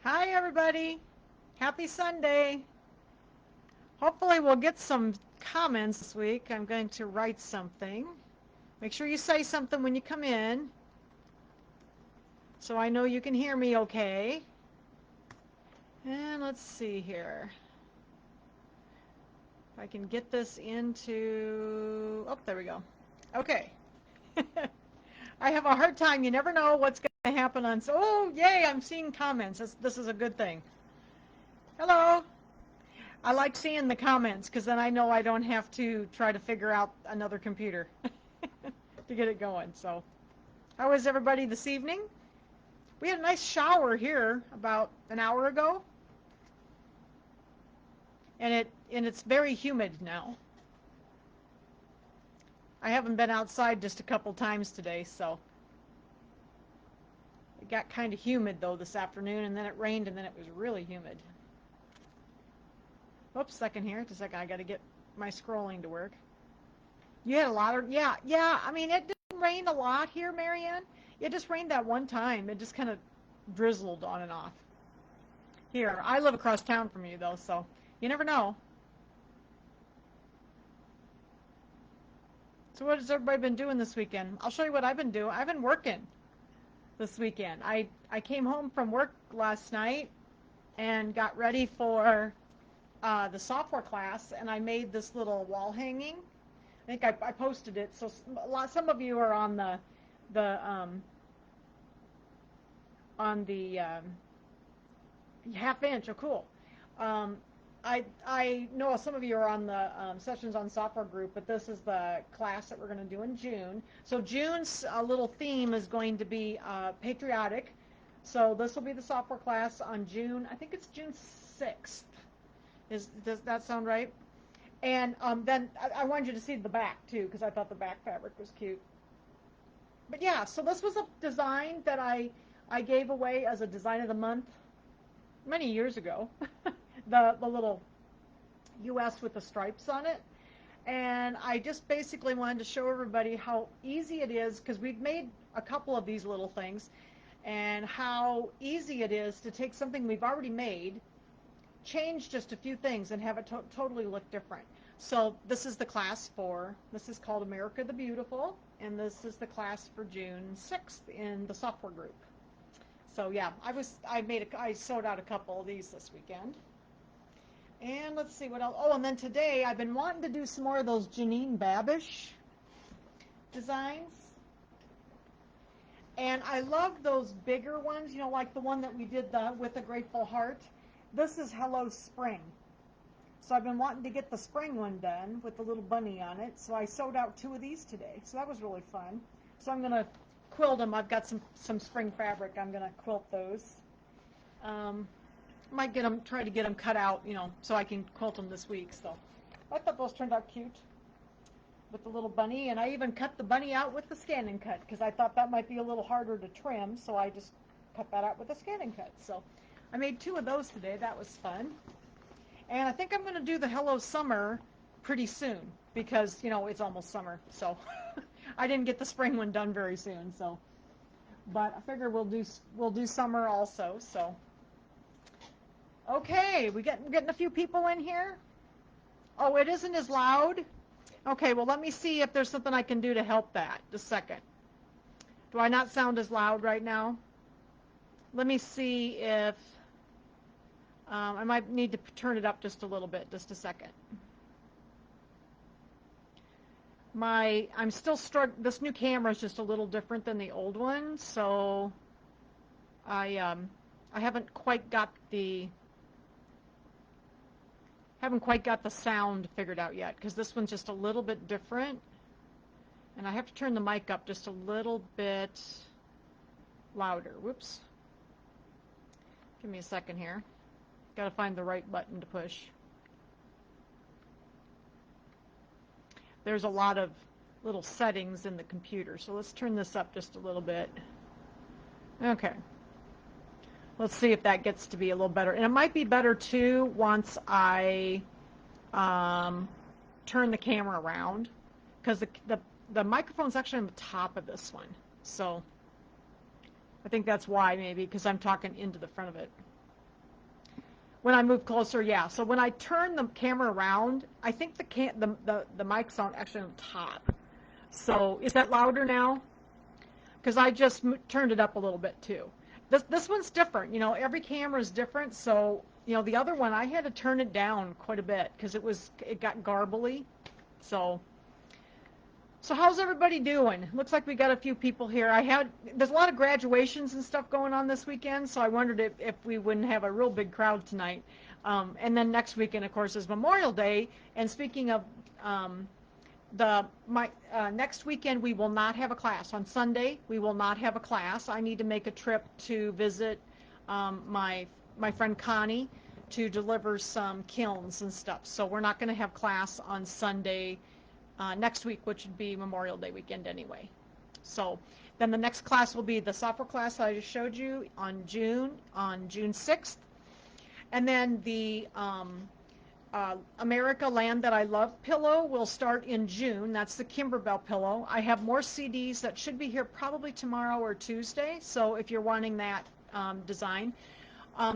Hi, everybody. Happy Sunday. Hopefully, we'll get some comments this week. I'm going to write something. Make sure you say something when you come in so I know you can hear me okay. And let's see here. If I can get this into. Oh, there we go. Okay. I have a hard time. You never know what's going to happen on. So, oh, yay, I'm seeing comments. This is a good thing. Hello. I like seeing the comments because then I know I don't have to try to figure out another computer to get it going. So, how is everybody this evening? We had a nice shower here about an hour ago, and it's very humid now. I haven't been outside just a couple times today, so it got kind of humid though this afternoon, and then it rained, and then it was really humid. Oops, second here, just a second. I got to get my scrolling to work. You had a lot of, yeah. I mean, it didn't rain a lot here, Marianne. It just rained that one time. It just kind of drizzled on and off. Here, I live across town from you, though, so you never know. So what has everybody been doing this weekend? I'll show you what I've been doing. I've been working this weekend. I came home from work last night and got ready for the software class, and I made this little wall hanging. I think I posted it, so some of you are on the half inch. Oh, cool. I know some of you are on the Sessions on Software group, but this is the class that we're going to do in June. So June's little theme is going to be patriotic. So this will be the software class on June. I think it's June 6th. Does that sound right? And then I wanted you to see the back too, because I thought the back fabric was cute. But yeah, so this was a design that I gave away as a design of the month many years ago. the little US with the stripes on it. And I just basically wanted to show everybody how easy it is, because we've made a couple of these little things, and how easy it is to take something we've already made, change just a few things, and have it totally look different. So this is the class this is called America the Beautiful, and this is the class for June 6th in the software group. So yeah, I sewed out a couple of these this weekend. And let's see what else. Oh, and then today I've been wanting to do some more of those Janine Babish designs. And I love those bigger ones, like the one that we did with the Grateful Heart. This is Hello Spring. So I've been wanting to get the spring one done with the little bunny on it. So I sewed out 2 of these today. So that was really fun. So I'm going to quilt them. I've got some spring fabric. I'm going to quilt those. Might try to get them cut out, so I can quilt them this week. So I thought those turned out cute with the little bunny, and I even cut the bunny out with the scan and cut, because I thought that might be a little harder to trim, so I just cut that out with a scan and cut. So I made 2 of those today. That was fun. And I think I'm going to do the Hello Summer pretty soon, because it's almost summer. So I didn't get the spring one done very soon. So, but I figure we'll do summer also. So. Okay, we're getting a few people in here. Oh, it isn't as loud? Okay, well, let me see if there's something I can do to help that. Just a second. Do I not sound as loud right now? Let me see if I might need to turn it up just a little bit. Just a second. I'm still struggling. This new camera is just a little different than the old one, so I haven't quite got the sound figured out yet, because this one's just a little bit different, and I have to turn the mic up just a little bit louder. Whoops. Give me a second here. Got to find the right button to push. There's a lot of little settings in the computer, so let's turn this up just a little bit. Okay. Let's see if that gets to be a little better. And it might be better too once I turn the camera around, because the microphone's actually on the top of this one. So I think that's why, maybe, because I'm talking into the front of it. When I move closer, yeah. So when I turn the camera around, I think the mic's on actually on top. So is that louder now? Because I just turned it up a little bit too. This one's different. You know, every camera is different. So you know, the other one I had to turn it down quite a bit because it got garbly. So how's everybody doing? Looks like we got a few people here. There's a lot of graduations and stuff going on this weekend, so I wondered if we wouldn't have a real big crowd tonight. And then next weekend, of course, is Memorial Day. And speaking of next weekend, we will not have a class. On Sunday, we will not have a class. I need to make a trip to visit my friend Connie to deliver some kilns and stuff. So we're not going to have class on Sunday next week, which would be Memorial Day weekend anyway. So then the next class will be the software class I just showed you on June 6th. And then the America Land That I Love pillow will start in June. That's the Kimberbell pillow. I have more CDs that should be here probably tomorrow or Tuesday. So if you're wanting that design.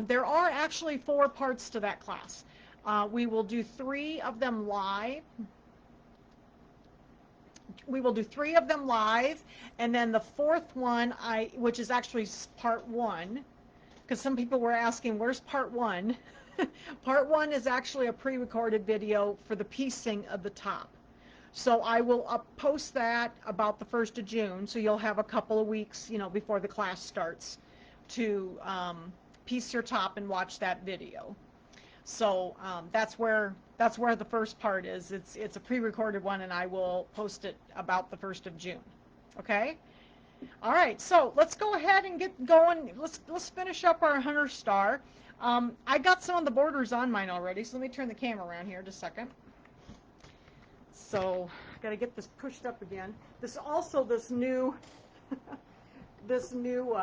There are actually 4 parts to that class. We will do 3 of them live. We will do 3 of them live, and then the 4th one, which is actually part 1, because some people were asking, where's part 1? Part 1 is actually a pre-recorded video for the piecing of the top. So I will post that about the 1st of June, so you'll have a couple of weeks, you know, before the class starts to piece your top and watch that video. So that's where the first part is. It's a pre-recorded one, and I will post it about the 1st of June. Okay? All right, so let's go ahead and get going. Let's finish up our Hunter Star. I got some of the borders on mine already, so let me turn the camera around here just a second. So I got to get this pushed up again. This new this new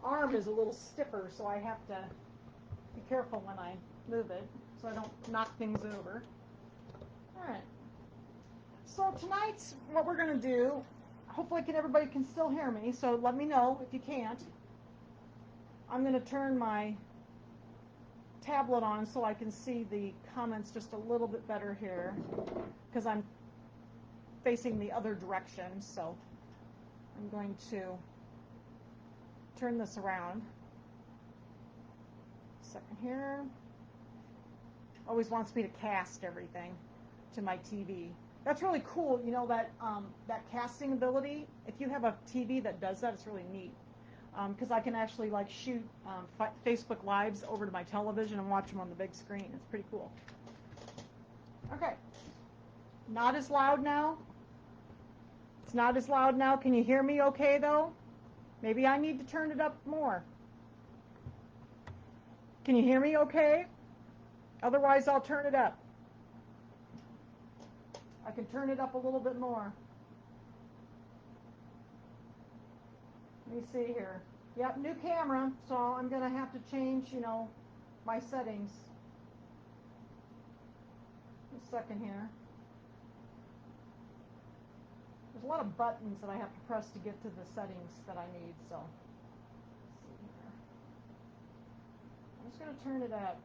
arm is a little stiffer, so I have to be careful when I move it so I don't knock things over. All right. So tonight's what we're going to do. Hopefully everybody can still hear me, so let me know if you can't. I'm going to turn my tablet on so I can see the comments just a little bit better here because I'm facing the other direction, so I'm going to turn this around. Second here. Always wants me to cast everything to my TV. That's really cool, you know, that casting ability. If you have a TV that does that, it's really neat. Because I can actually like shoot Facebook Lives over to my television and watch them on the big screen. It's pretty cool. Okay. Not as loud now. It's not as loud now. Can you hear me okay though? Maybe I need to turn it up more. Can you hear me okay? Otherwise, I'll turn it up. I can turn it up a little bit more. Let me see here. Yep, new camera, so I'm going to have to change, you know, my settings. A second here. There's a lot of buttons that I have to press to get to the settings that I need, so. Let's see here. I'm just going to turn it up.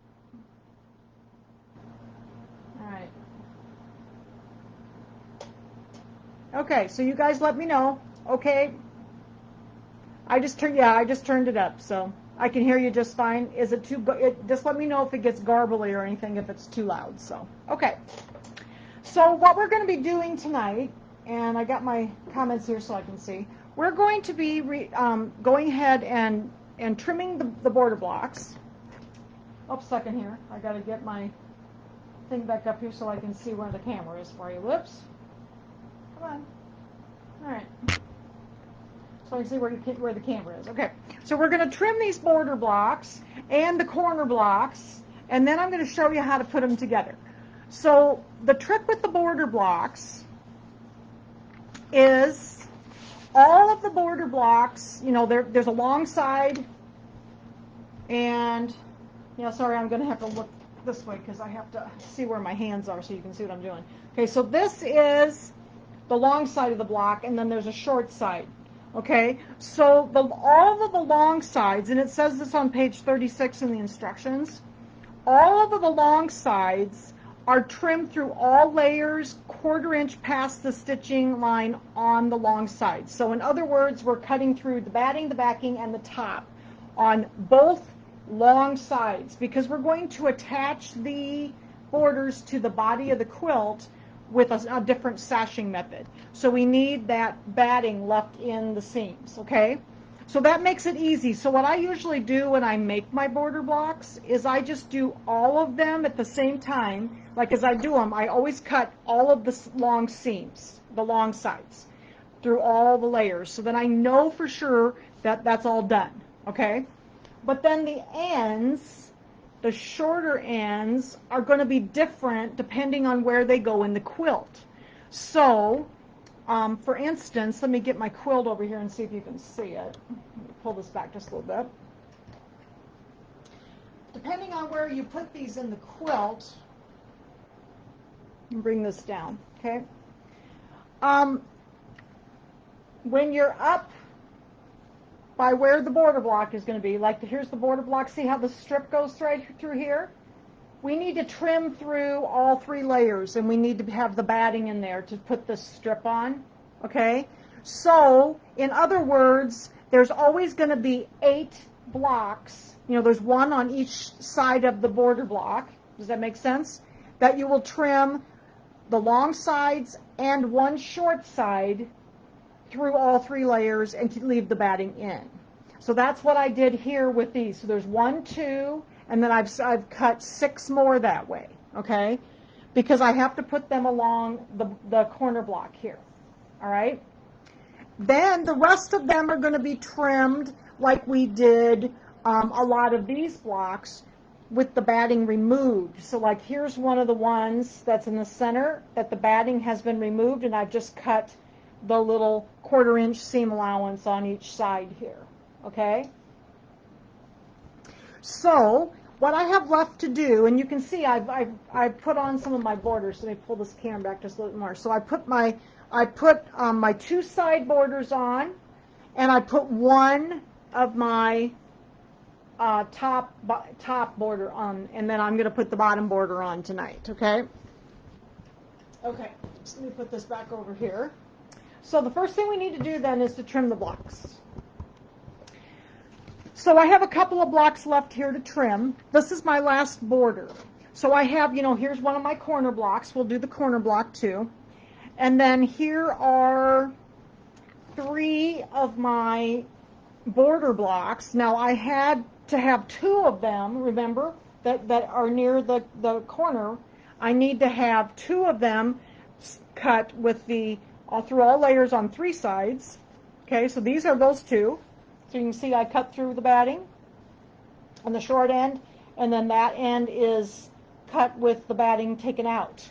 All right. Okay, so you guys let me know. Okay. I just turned it up, so I can hear you just fine. Is it too? Just let me know if it gets garbly or anything, if it's too loud. So, okay. So what we're going to be doing tonight, and I got my comments here so I can see. We're going to be going ahead and trimming the border blocks. Oh, second here. I got to get my thing back up here so I can see where the camera is for you. Whoops. Come on. All right. So I can see where the camera is. Okay. So we're going to trim these border blocks and the corner blocks, and then I'm going to show you how to put them together. So the trick with the border blocks is all of the border blocks, you know, there's a long side, and, you know, sorry, I'm going to have to look this way because I have to see where my hands are so you can see what I'm doing. Okay, so this is the long side of the block, and then there's a short side. Okay, so all of the long sides, and it says this on page 36 in the instructions, all of the long sides are trimmed through all layers, 1/4 inch past the stitching line on the long sides. So in other words, we're cutting through the batting, the backing, and the top on both long sides because we're going to attach the borders to the body of the quilt with a different sashing method. So we need that batting left in the seams, okay? So that makes it easy. So what I usually do when I make my border blocks is I just do all of them at the same time. Like as I do them, I always cut all of the long seams, the long sides, through all the layers. So then I know for sure that that's all done, okay? But then the ends, the shorter ends, are going to be different depending on where they go in the quilt. So, for instance, let me get my quilt over here and see if you can see it. Let me pull this back just a little bit. Depending on where you put these in the quilt, bring this down, okay? When you're up by where the border block is going to be, like here's the border block, see how the strip goes right through here? We need to trim through all 3 layers, and we need to have the batting in there to put the strip on, okay? So, in other words, there's always going to be 8 blocks, you know, there's 1 on each side of the border block, does that make sense? That you will trim the long sides and 1 short side through all 3 layers and leave the batting in. So that's what I did here with these. So there's 1, 2, and then I've cut 6 more that way, okay? Because I have to put them along the corner block here, all right? Then the rest of them are going to be trimmed like we did a lot of these blocks with the batting removed. So like here's one of the ones that's in the center that the batting has been removed, and I've just cut the little 1/4 inch seam allowance on each side here, okay? So what I have left to do, and you can see I've put on some of my borders. Let me pull this camera back just a little more. So I put my 2 side borders on, and I put 1 of my top border on, and then I'm going to put the bottom border on tonight, okay? Okay, so let me put this back over here. So the first thing we need to do then is to trim the blocks. So I have a couple of blocks left here to trim. This is my last border. So I have, you know, here's one of my corner blocks. We'll do the corner block too. And then here are 3 of my border blocks. Now I had to have 2 of them, remember, that are near the corner. I need to have 2 of them cut with the through all layers on 3 sides. Okay, so these are those 2. So you can see I cut through the batting on the short end, and then that end is cut with the batting taken out.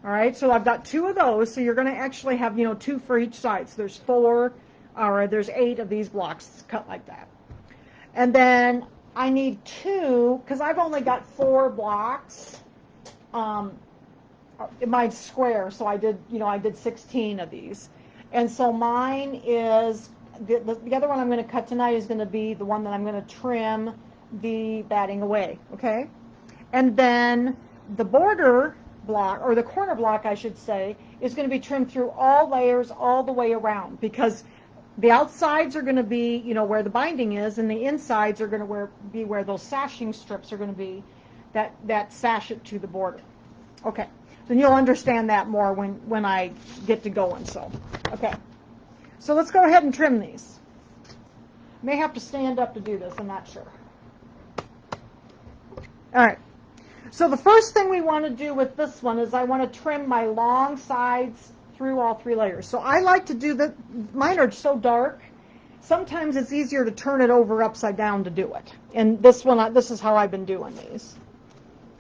All right, so I've got 2 of those, so you're going to actually have, you know, 2 for each side. So there's 4, or there's 8 of these blocks cut like that. And then I need 2, because I've only got 4 blocks. Mine's square, so I did 16 of these. And so mine is, the other one I'm going to cut tonight is going to be the one that I'm going to trim the batting away, okay? And then the border block, or the corner block, I should say, is going to be trimmed through all layers all the way around, because the outsides are going to be, you know, where the binding is, and the insides are going to be where those sashing strips are going to be that sash it to the border. Okay. Then you'll understand that more when I get to going. So, okay. So let's go ahead and trim these. May have to stand up to do this, I'm not sure. All right. So the first thing we want to do with this one is I want to trim my long sides through all 3 layers. So I like to do that. Mine are so dark. Sometimes it's easier to turn it over upside down to do it. And this one, this is how I've been doing these.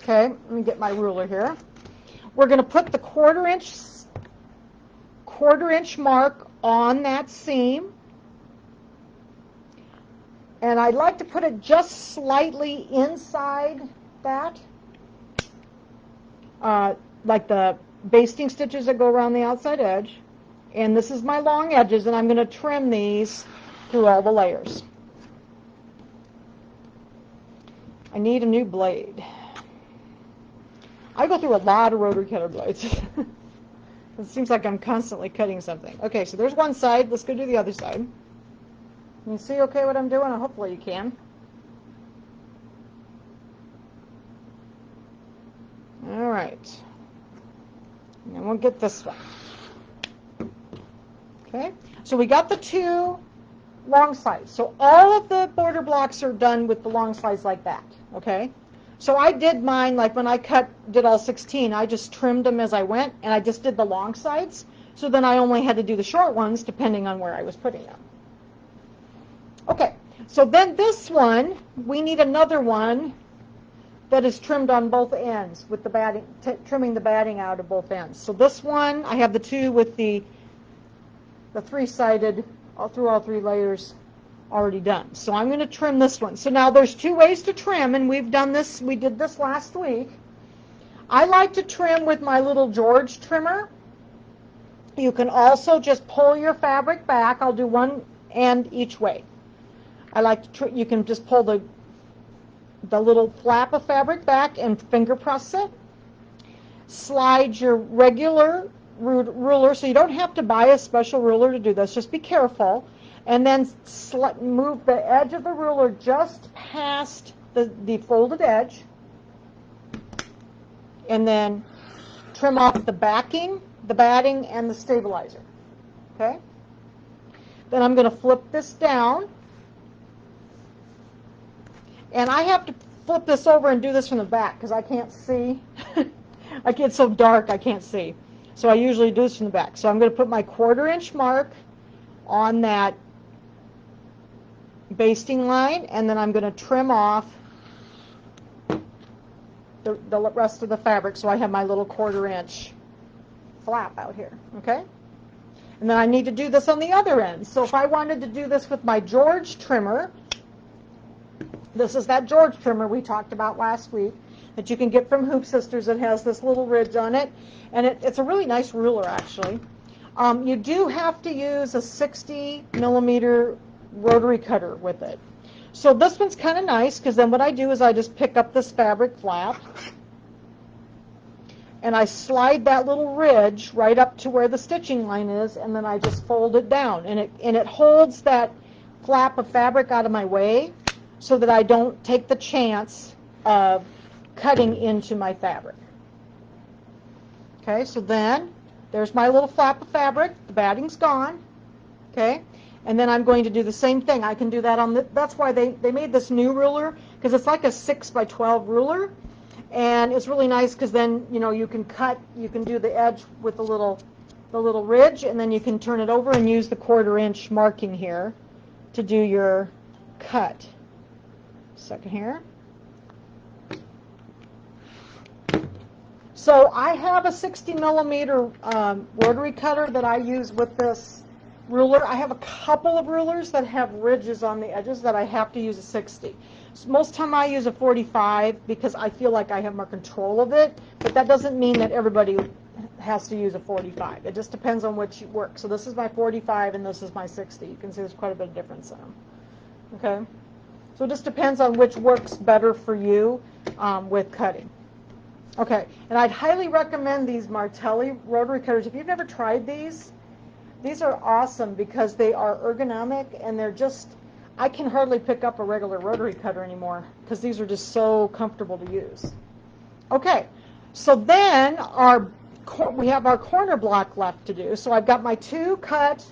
Okay, let me get my ruler here. We're going to put the 1/4 inch mark on that seam, and I'd like to put it just slightly inside that, like the basting stitches that go around the outside edge. And this is my long edges, and I'm going to trim these through all the layers. I need a new blade. I go through a lot of rotary cutter blades. It seems like I'm constantly cutting something. Okay, so there's one side. Let's go do the other side. You see okay what I'm doing? Hopefully you can. All right. And we'll get this one. Okay, so we got the two long slides. So all of the border blocks are done with the long slides like that. Okay, so I did mine, like when I did all 16, I just trimmed them as I went, and I just did the long sides. So then I only had to do the short ones depending on where I was putting them. Okay, so then this one, we need another one that is trimmed on both ends with the batting, trimming the batting out of both ends. So this one, I have the two with the three-sided, through all three layers already done. So I'm going to trim this one. So now there's two ways to trim, and we've done this, we did this last week. I like to trim with my little George trimmer. You can also just pull your fabric back. I'll do one end each way. I like to you can just pull the little flap of fabric back and finger press it. Slide your regular ruler, so you don't have to buy a special ruler to do this. Just be careful. And then move the edge of the ruler just past the folded edge. And then trim off the backing, the batting, and the stabilizer. Okay? Then I'm going to flip this down. And I have to flip this over and do this from the back because I can't see. It's so dark I can't see. So I usually do this from the back. So I'm going to put my 1/4" mark on that basting line, and then I'm going to trim off the rest of the fabric so I have my little 1/4" flap out here. Okay? And then I need to do this on the other end. So if I wanted to do this with my George trimmer, this is that George trimmer we talked about last week that you can get from Hoop Sisters. It has this little ridge on it, and it's a really nice ruler, actually. You do have to use a 60mm rotary cutter with it. So this one's kind of nice because then what I do is I just pick up this fabric flap, and I slide that little ridge right up to where the stitching line is, and then I just fold it down, and it holds that flap of fabric out of my way, so that I don't take the chance of cutting into my fabric. Okay, so then there's my little flap of fabric. The batting's gone. Okay, and then I'm going to do the same thing. I can do that on the, that's why they made this new ruler, because it's like a 6x12 ruler, and it's really nice because then, you know, you can cut, you can do the edge with the little ridge, and then you can turn it over and use the 1/4" marking here to do your cut. Second here. So I have a 60mm rotary cutter that I use with this ruler. I have a couple of rulers that have ridges on the edges that I have to use a 60. So most of the time I use a 45 because I feel like I have more control of it, but that doesn't mean that everybody has to use a 45. It just depends on which works. So this is my 45 and this is my 60. You can see there's quite a bit of difference in them. Okay? So it just depends on which works better for you with cutting. Okay, and I'd highly recommend these Martelli rotary cutters. If you've never tried these are awesome because they are ergonomic and they're just, I can hardly pick up a regular rotary cutter anymore because these are just so comfortable to use. Okay, so then we have our corner block left to do. So I've got my two cut,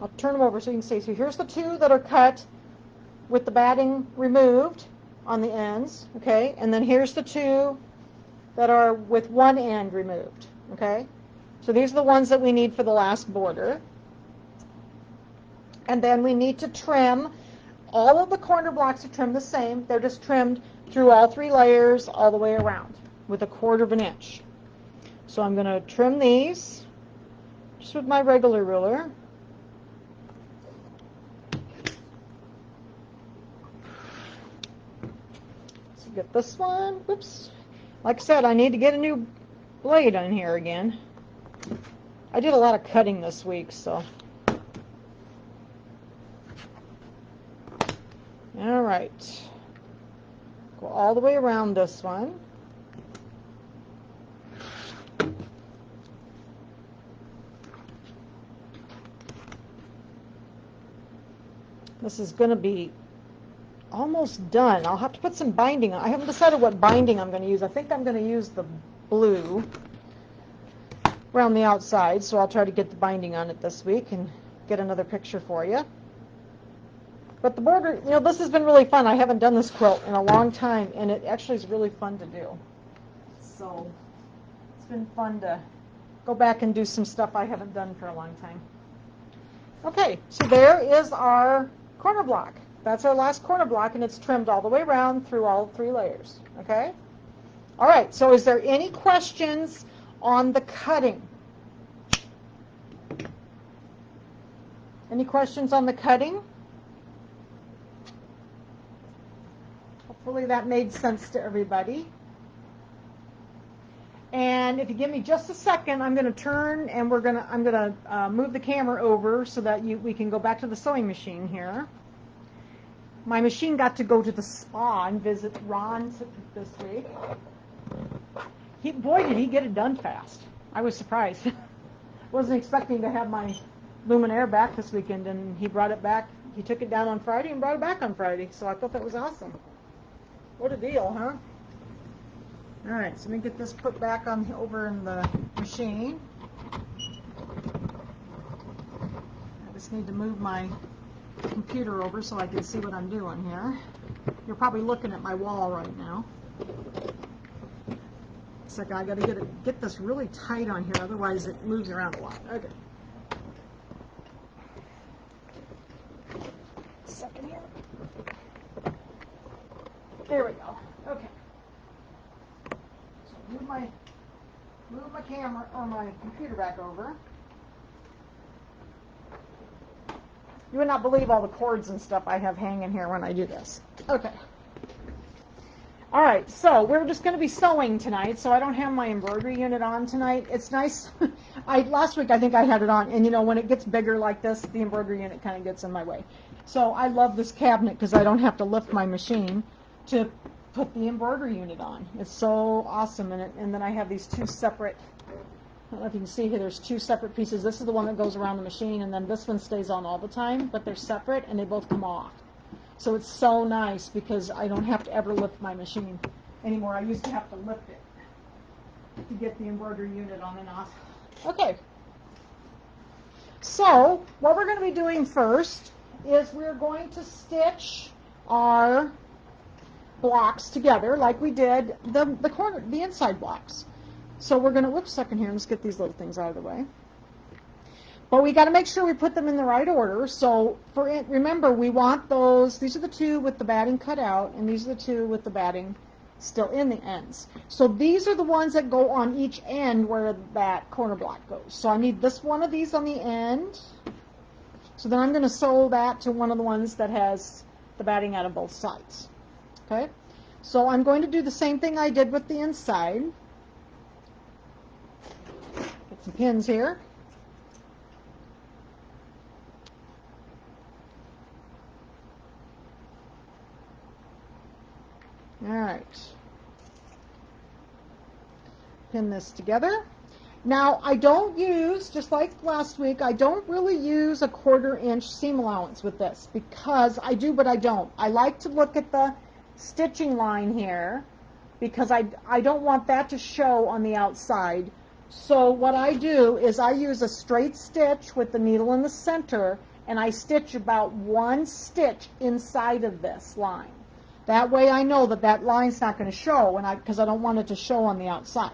I'll turn them over so you can see. So here's the two that are cut with the batting removed on the ends, okay? And then here's the two that are with one end removed, okay? So these are the ones that we need for the last border. And then we need to trim, all of the corner blocks are trimmed the same. They're just trimmed through all three layers all the way around with a 1/4 inch. So I'm going to trim these just with my regular ruler. So get this one, whoops. Like I said, I need to get a new blade on here again. I did a lot of cutting this week, so. All right. Go all the way around this one. This is going to be almost done. I'll have to put some binding on. I haven't decided what binding I'm going to use. I think I'm going to use the blue around the outside, so I'll try to get the binding on it this week and get another picture for you. But the border, you know, this has been really fun. I haven't done this quilt in a long time, and it actually is really fun to do. So it's been fun to go back and do some stuff I haven't done for a long time. Okay, so there is our corner block. That's our last corner block, and it's trimmed all the way around through all 3 layers. Okay? All right, so is there any questions on the cutting? Any questions on the cutting? Hopefully that made sense to everybody. And if you give me just a second, I'm going to turn and I'm going to move the camera over so that we can go back to the sewing machine here. My machine got to go to the spa and visit Ron this week. Boy, did he get it done fast. I was surprised. Wasn't expecting to have my Luminaire back this weekend, and he brought it back. He took it down on Friday and brought it back on Friday, so I thought that was awesome. What a deal, huh? All right, so let me get this put back on over in the machine. I just need to move my computer over so I can see what I'm doing here. You're probably looking at my wall right now. It's like I got to get this really tight on here, otherwise it moves around a lot. Okay. Second here. There we go. Okay. So move my camera or my computer back over. You would not believe all the cords and stuff I have hanging here when I do this. Okay. All right, so we're just going to be sewing tonight, so I don't have my embroidery unit on tonight. It's nice. Last week I think I had it on, and you know, when it gets bigger like this, the embroidery unit kind of gets in my way. So I love this cabinet because I don't have to lift my machine to put the embroidery unit on. It's so awesome, and then I have these 2 separate, I don't know if you can see here, there's 2 separate pieces. This is the one that goes around the machine, and then this one stays on all the time, but they're separate, and they both come off. So it's so nice because I don't have to ever lift my machine anymore. I used to have to lift it to get the embroidery unit on and off. Okay. So what we're going to be doing first is we're going to stitch our blocks together like we did the inside blocks. So we're going to, whoops, second here, let's get these little things out of the way. But we got to make sure we put them in the right order. So remember, we want those, these are the 2 with the batting cut out, and these are the 2 with the batting still in the ends. So these are the ones that go on each end where that corner block goes. So I need this one of these on the end. So then I'm going to sew that to one of the ones that has the batting out of both sides. Okay? So I'm going to do the same thing I did with the inside. Get some pins here. All right. Pin this together. Now, I don't use, just like last week, I don't really use a 1/4 inch seam allowance with this because I do, but I don't. I like to look at the stitching line here because I don't want that to show on the outside. So what I do is I use a straight stitch with the needle in the center, and I stitch about 1 stitch inside of this line. That way I know that that line's not going to show, because I don't want it to show on the outside.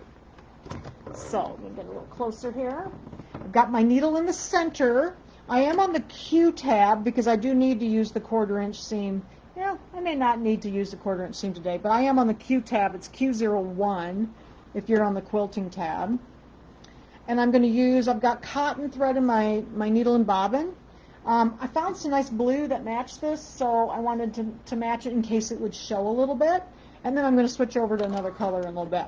So let me get a little closer here. I've got my needle in the center. I am on the Q tab because I do need to use the 1/4 inch seam. Yeah, I may not need to use the 1/4 inch seam today, but I am on the Q tab. It's Q01 if you're on the quilting tab. And I'm going to use, I've got cotton thread in my needle and bobbin. I found some nice blue that matched this, so I wanted to match it in case it would show a little bit. And then I'm going to switch over to another color in a little bit.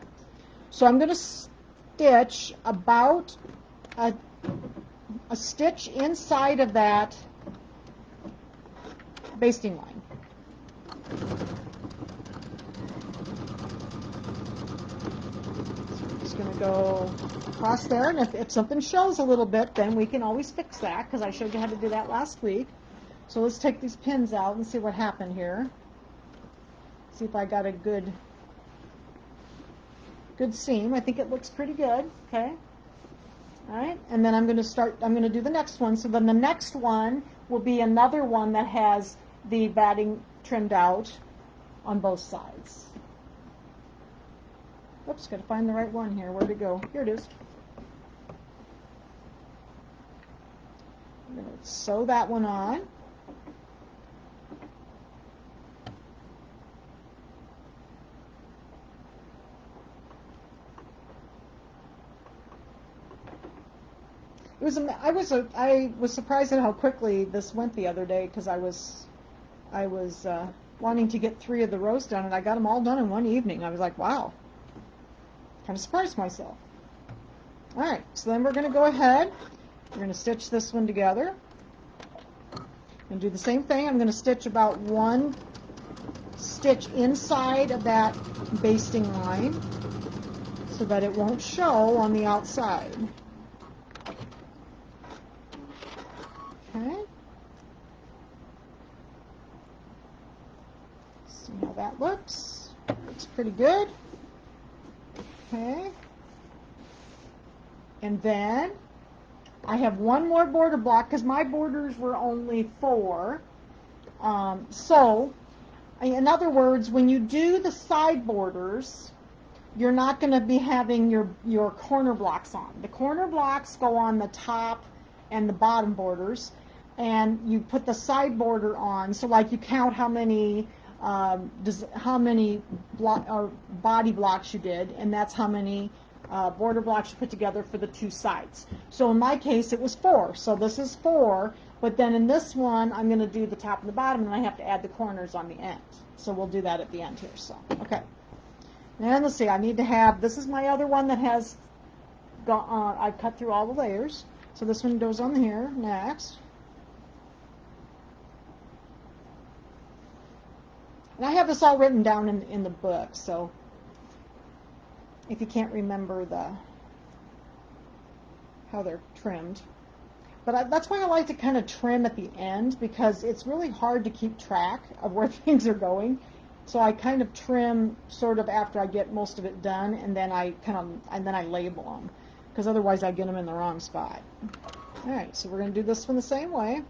So I'm going to stitch about a stitch inside of that basting line. So I'm just going to go across there, and if something shows a little bit, then we can always fix that, because I showed you how to do that last week. So let's take these pins out and see what happened here. See if I got a good seam. I think it looks pretty good. Okay. All right, and then I'm going to do the next one. So then the next one will be another one that has the batting trimmed out on both sides. Oops, got to find the right one here. Where'd it go? Here it is. I'm going to sew that one on. I was surprised at how quickly this went the other day, because I was wanting to get 3 of the rows done, and I got them all done in one evening. I was like, wow, kind of surprised myself. All right, so then we're going to go ahead. We're going to stitch this one together and do the same thing. I'm going to stitch about 1 stitch inside of that basting line so that it won't show on the outside. Okay. See how that looks. Looks pretty good. Okay. And then I have 1 more border block because my borders were only 4. So, in other words, when you do the side borders, you're not going to be having your corner blocks on. The corner blocks go on the top and the bottom borders, and you put the side border on. So like you count how many body blocks you did, and that's how many border blocks you put together for the 2 sides. So in my case it was 4. So this is 4, but then in this one I'm going to do the top and the bottom, and I have to add the corners on the end. So we'll do that at the end here. So okay. And let's see, I need to have, this is my other one that has I've cut through all the layers. So this one goes on here next. And I have this all written down in the book, so if you can't remember how they're trimmed. But that's why I like to kind of trim at the end, because it's really hard to keep track of where things are going. So I kind of trim sort of after I get most of it done, and then I label them, because otherwise I get them in the wrong spot. All right, so we're going to do this one the same way.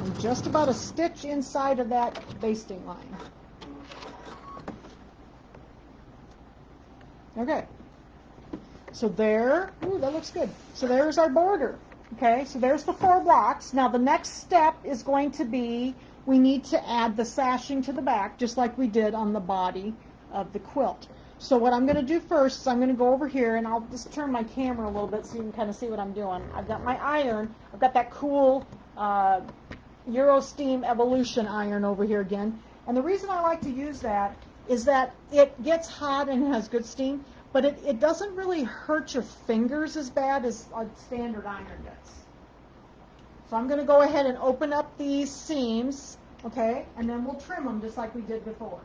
I'm just about a stitch inside of that basting line. Okay, so there, ooh, that looks good. So there's our border. Okay, so there's the 4 blocks. Now the next step is going to be, we need to add the sashing to the back, just like we did on the body of the quilt. So what I'm going to do first is I'm going to go over here, and I'll just turn my camera a little bit so you can kind of see what I'm doing. I've got my iron. I've got that cool Eurosteam Evolution iron over here again. And the reason I like to use that is that it gets hot and has good steam, but it doesn't really hurt your fingers as bad as a standard iron does. So I'm going to go ahead and open up these seams, okay, and then we'll trim them just like we did before.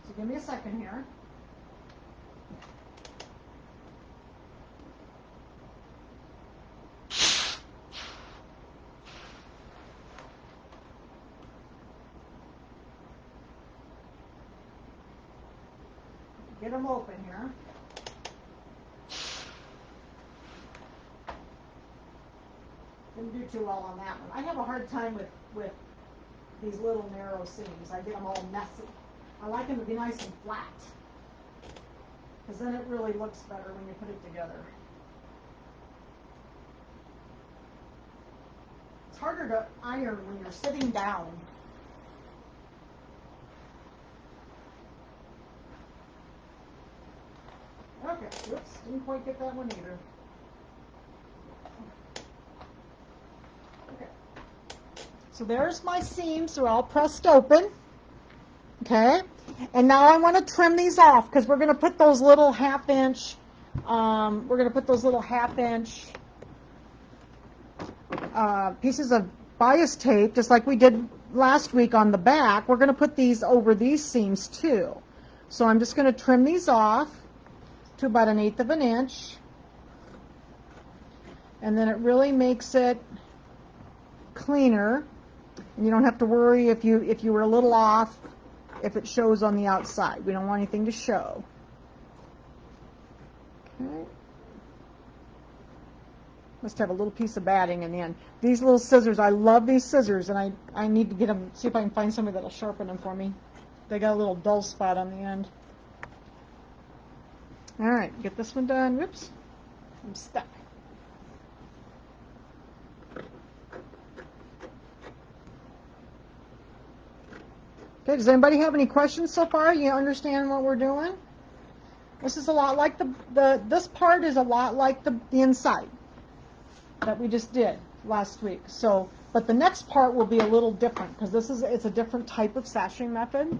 So give me a second here. Get them open here. Didn't do too well on that one. I have a hard time with these little narrow seams. I get them all messy. I like them to be nice and flat, because then it really looks better when you put it together. It's harder to iron when you're sitting down. Okay, whoops, didn't quite get that one either. Okay, so there's my seams. They're all pressed open. Okay, and now I want to trim these off, because we're going to put those little half-inch, pieces of bias tape, just like we did last week on the back. We're going to put these over these seams too. So I'm just going to trim these off. to about 1/8 of an inch. And then it really makes it cleaner. And you don't have to worry if you were a little off, if it shows on the outside. We don't want anything to show. Okay. Must have a little piece of batting in the end. These little scissors, I love these scissors, and I need to get them, see if I can find somebody that'll sharpen them for me. They got a little dull spot on the end. All right, get this one done. Whoops, I'm stuck. Okay, does anybody have any questions so far? You understand what we're doing? This is a lot like this part is a lot like the inside that we just did last week. So, but the next part will be a little different because it's a different type of sashing method.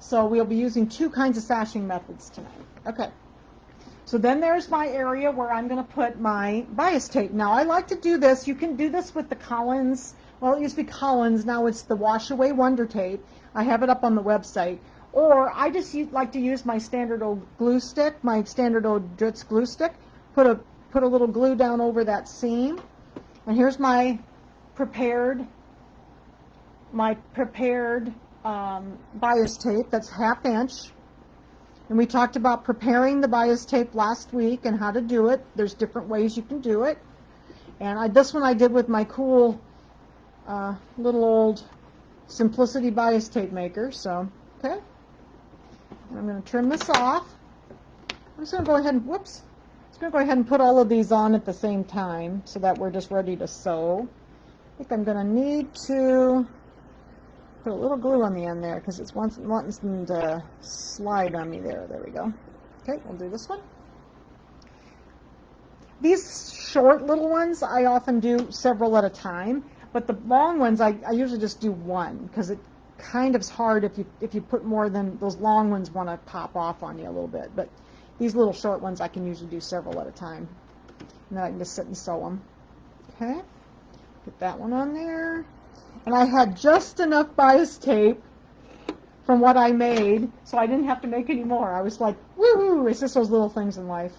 So we'll be using 2 kinds of sashing methods tonight. Okay. So then there's my area where I'm going to put my bias tape. Now I like to do this. You can do this with the Collins. Well, it used to be Collins. Now it's the Wash Away Wonder Tape. I have it up on the website. Or I just like to use my standard old glue stick, my standard old Dritz glue stick. Put a little glue down over that seam. And here's my prepared bias tape. That's 1/2 inch. And we talked about preparing the bias tape last week and how to do it. There's different ways you can do it. And this one I did with my cool little old Simplicity bias tape maker. So, okay. And I'm going to trim this off. I'm just going to go ahead and, whoops. I'm going to go ahead and put all of these on at the same time so that we're just ready to sew. I think I'm going to need to put a little glue on the end there because it's wanting to slide on me there. There we go. Okay, we'll do this one. These short little ones, I often do several at a time, but the long ones, I usually just do one because it kind of is hard if you put more than those long ones want to pop off on you a little bit. But these little short ones, I can usually do several at a time. And then I can just sit and sew them. Okay, put that one on there. And I had just enough bias tape from what I made, so I didn't have to make any more. I was like, woo-hoo, it's just those little things in life.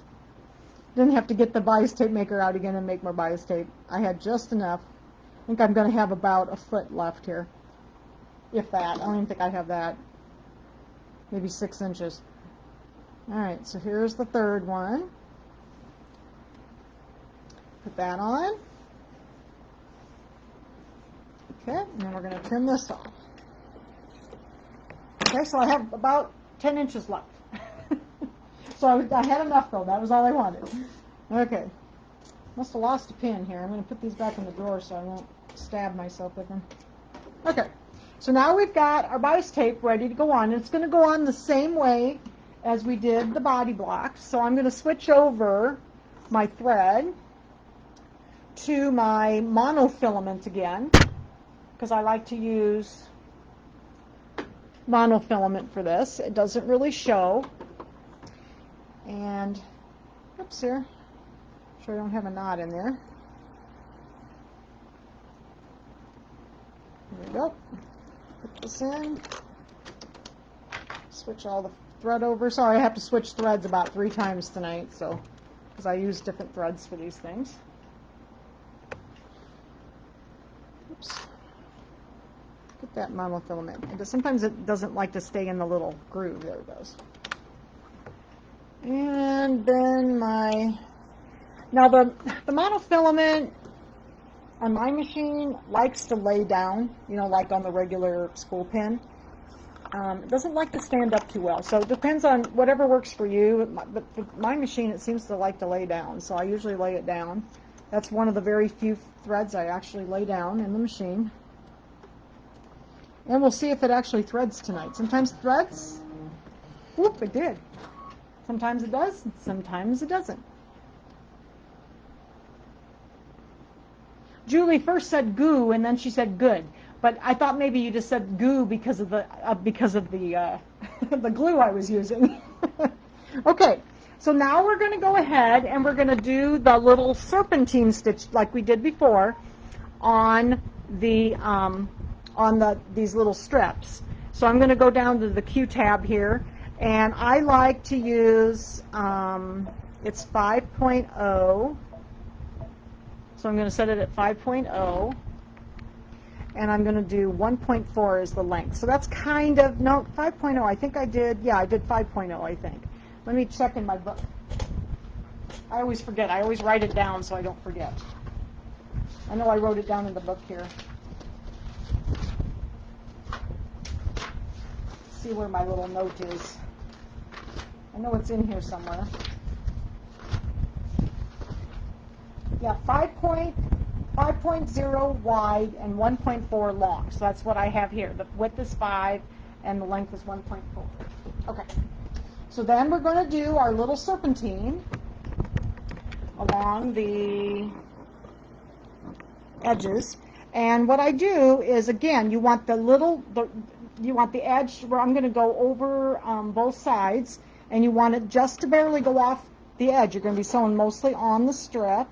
Didn't have to get the bias tape maker out again and make more bias tape. I had just enough. I think I'm going to have about 1 foot left here. If that. I don't even think I have that. Maybe 6 inches. Alright, so here's the third one. Put that on. Okay, and then we're going to trim this off. Okay, so I have about 10 inches left. So I had enough though, that was all I wanted. Okay, must have lost a pin here. I'm going to put these back in the drawer so I won't stab myself with them. Okay, so now we've got our bias tape ready to go on. It's going to go on the same way as we did the body blocks. So I'm going to switch over my thread to my monofilament again, because I like to use monofilament for this. It doesn't really show. And, oops, here. Sure I don't have a knot in there. There we go. Put this in. Switch all the thread over. Sorry, I have to switch threads about 3 times tonight, so, because I use different threads for these things. Oops. Get that monofilament. Sometimes it doesn't like to stay in the little groove. There it goes. And then now the monofilament on my machine likes to lay down, you know, like on the regular spool pin. It doesn't like to stand up too well, so it depends on whatever works for you. But for my machine, it seems to like to lay down, so I usually lay it down. That's one of the very few threads I actually lay down in the machine. And we'll see if it actually threads tonight. Sometimes it threads. Whoop, it did. Sometimes it does, sometimes it doesn't. Julie first said goo, and then she said good. But I thought maybe you just said goo because of the the glue I was using. Okay, so now we're going to go ahead and we're going to do the little serpentine stitch like we did before on these little strips. So I'm going to go down to the Q tab here, And I like to use, it's 5.0, so I'm going to set it at 5.0, and I'm going to do 1.4 as the length. So that's kind of, no, 5.0, I think I did, yeah, I did 5.0, I think. Let me check in my book. I always forget. I always write it down so I don't forget. I know I wrote it down in the book here. See where my little note is. I know it's in here somewhere. Yeah, 5.0 wide and 1.4 long. So that's what I have here. The width is 5 and the length is 1.4. Okay. So then we're going to do our little serpentine along the edges. And what I do is, again, you want you want the edge where I'm going to go over both sides, and you want it just to barely go off the edge. You're going to be sewing mostly on the strip,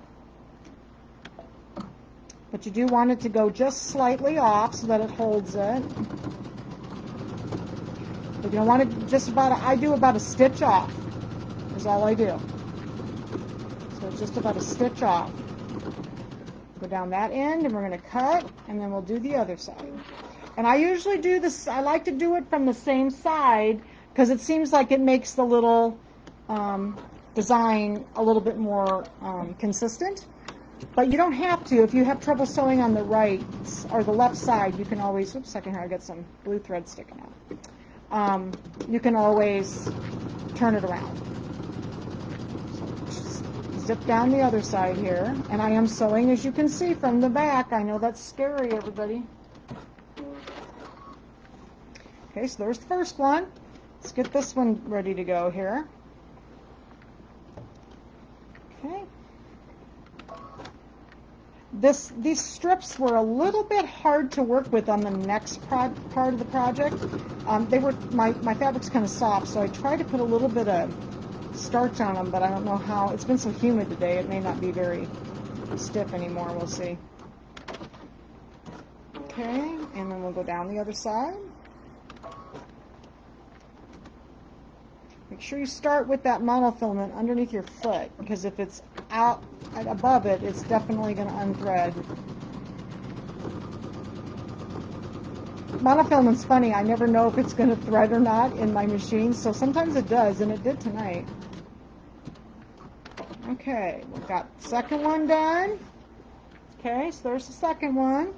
but you do want it to go just slightly off so that it holds it. But you don't want it just I do about a stitch off is all I do. So just about a stitch off. Go down that end, and we're going to cut, and then we'll do the other side. And I usually do this, I like to do it from the same side because it seems like it makes the little design a little bit more consistent. But you don't have to. If you have trouble sewing on the right or the left side, you can always, oops, second here, I got some blue thread sticking out. You can always turn it around. Zip down the other side here, and I am sewing, as you can see, from the back. I know that's scary, everybody. Okay, so there's the first one. Let's get this one ready to go here. Okay. These strips were a little bit hard to work with on the next part of the project. My fabric's kind of soft, so I tried to put a little bit of starch on them, but I don't know how. It's been so humid today, it may not be very stiff anymore. We'll see. Okay, and then we'll go down the other side. Make sure you start with that monofilament underneath your foot, because if it's out above it, it's definitely going to unthread. Monofilament's funny. I never know if it's going to thread or not in my machine, so sometimes it does, and it did tonight. Okay, we've got the second one done. Okay, so there's the second one.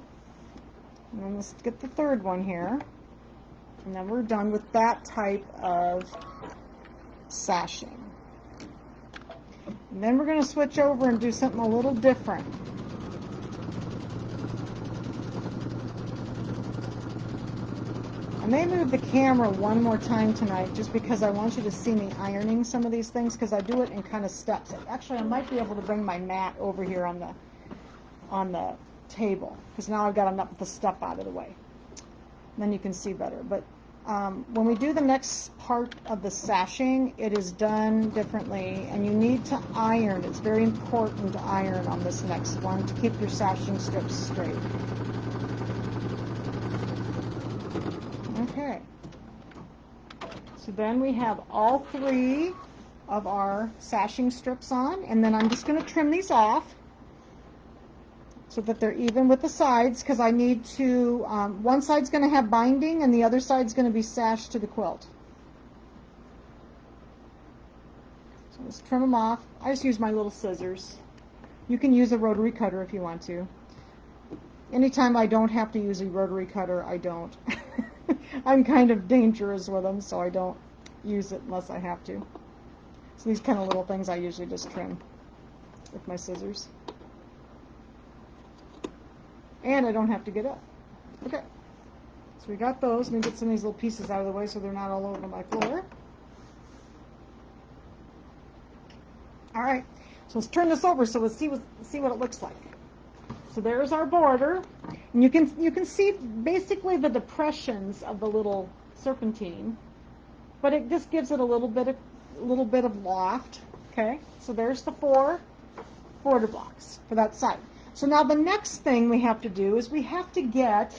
And then let's get the third one here. And then we're done with that type of sashing. And then we're going to switch over and do something a little different. I may move the camera one more time tonight just because I want you to see me ironing some of these things, because I do it in kind of steps. Actually, I might be able to bring my mat over here on the table, because now I've got enough of the stuff out of the way. And then you can see better. But when we do the next part of the sashing, it is done differently, and you need to iron. It's very important to iron on this next one to keep your sashing strips straight. Okay, so then we have all three of our sashing strips on, and then I'm just going to trim these off so that they're even with the sides, because I need to, one side's going to have binding and the other side's going to be sashed to the quilt. So let's trim them off. I just use my little scissors. You can use a rotary cutter if you want to. Anytime I don't have to use a rotary cutter, I don't. I'm kind of dangerous with them, so I don't use it unless I have to. So these kind of little things I usually just trim with my scissors. And I don't have to get up. Okay, so we got those. Let me get some of these little pieces out of the way so they're not all over my floor. All right, so let's turn this over so let's see what it looks like. So there's our border, and you can see basically the depressions of the little serpentine, but it just gives it a little bit of loft. Okay, so there's the 4 border blocks for that side. So now the next thing we have to do is we have to get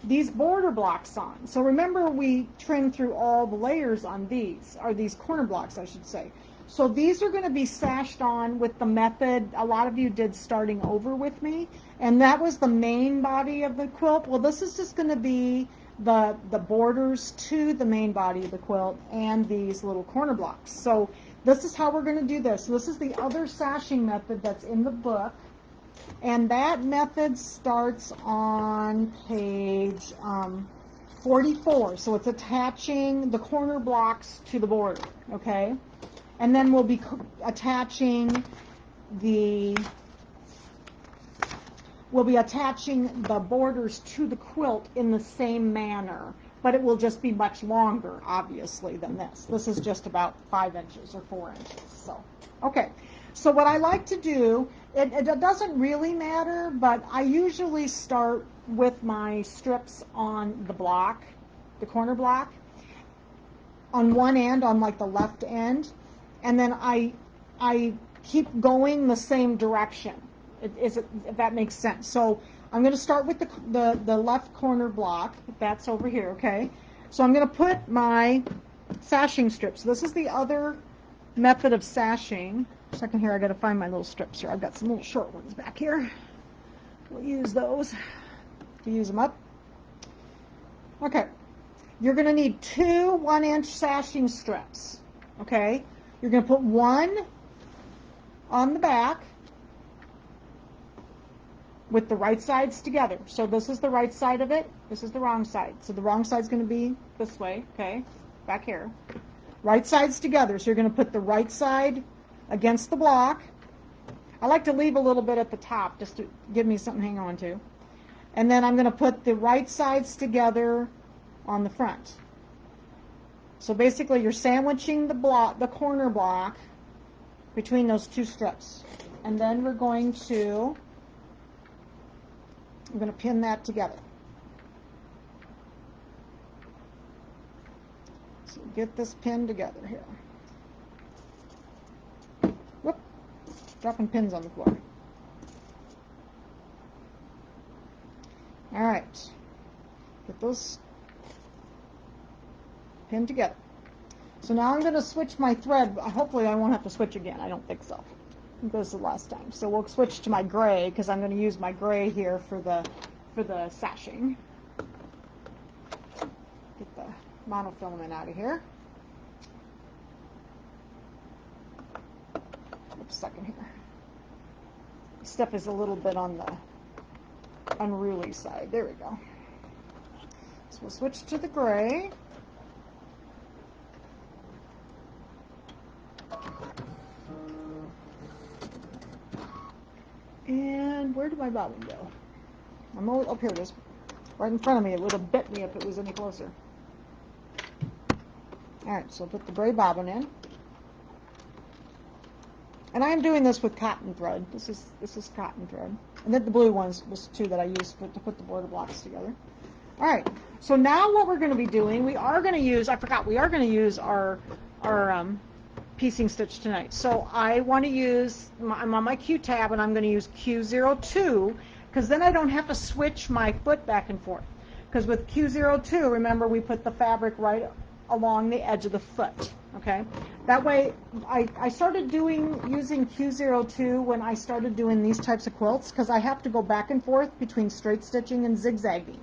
these border blocks on. So remember we trimmed through all the layers on these, or these corner blocks I should say. So these are going to be sashed on with the method a lot of you did starting over with me, and that was the main body of the quilt. Well, this is just going to be the borders to the main body of the quilt and these little corner blocks. So this is how we're going to do this. This is the other sashing method that's in the book, and that method starts on page 44. So it's attaching the corner blocks to the border, okay? And then we'll be attaching the borders to the quilt in the same manner, but it will just be much longer, obviously, than this. This is just about 5 inches or 4 inches. So, okay. So what I like to do, it doesn't really matter, but I usually start with my strips on the block, the corner block, on one end, on like the left end, and then I keep going the same direction. If that makes sense. So I'm going to start with the left corner block. That's over here, okay? So I'm going to put my sashing strips. This is the other method of sashing. Second here, I got to find my little strips here. I've got some little short ones back here. We'll use those to use them up. Okay. You're going to need 2 1-inch sashing strips, okay? You're going to put one on the back with the right sides together. So this is the right side of it. This is the wrong side. So the wrong side's going to be this way, okay? Back here. Right sides together. So you're going to put the right side against the block. I like to leave a little bit at the top just to give me something to hang on to. And then I'm going to put the right sides together on the front. So basically you're sandwiching the corner block between those 2 strips. And then I'm going to pin that together. So get this pinned together here. Whoop, dropping pins on the floor. All right, get those pinned together. So now I'm going to switch my thread. Hopefully I won't have to switch again. I don't think so. I think this is the last time. So we'll switch to my gray because I'm going to use my gray here for the sashing. Get the monofilament out of here. Oops, second here. This stuff is a little bit on the unruly side. There we go. So we'll switch to the gray. And where did my bobbin go? I'm over, oh, here it is. Right in front of me. It would have bit me if it was any closer. Alright, so I'll put the gray bobbin in. And I'm doing this with cotton thread. This is cotton thread. And then the blue ones was 2 that I used to put the border blocks together. Alright, so now what we're going to be doing, we are going to use our piecing stitch tonight. So I want to use, I'm on my Q tab and I'm going to use Q02 because then I don't have to switch my foot back and forth. Because with Q02, remember we put the fabric right along the edge of the foot. Okay, that way I started using Q02 when I started doing these types of quilts because I have to go back and forth between straight stitching and zigzagging,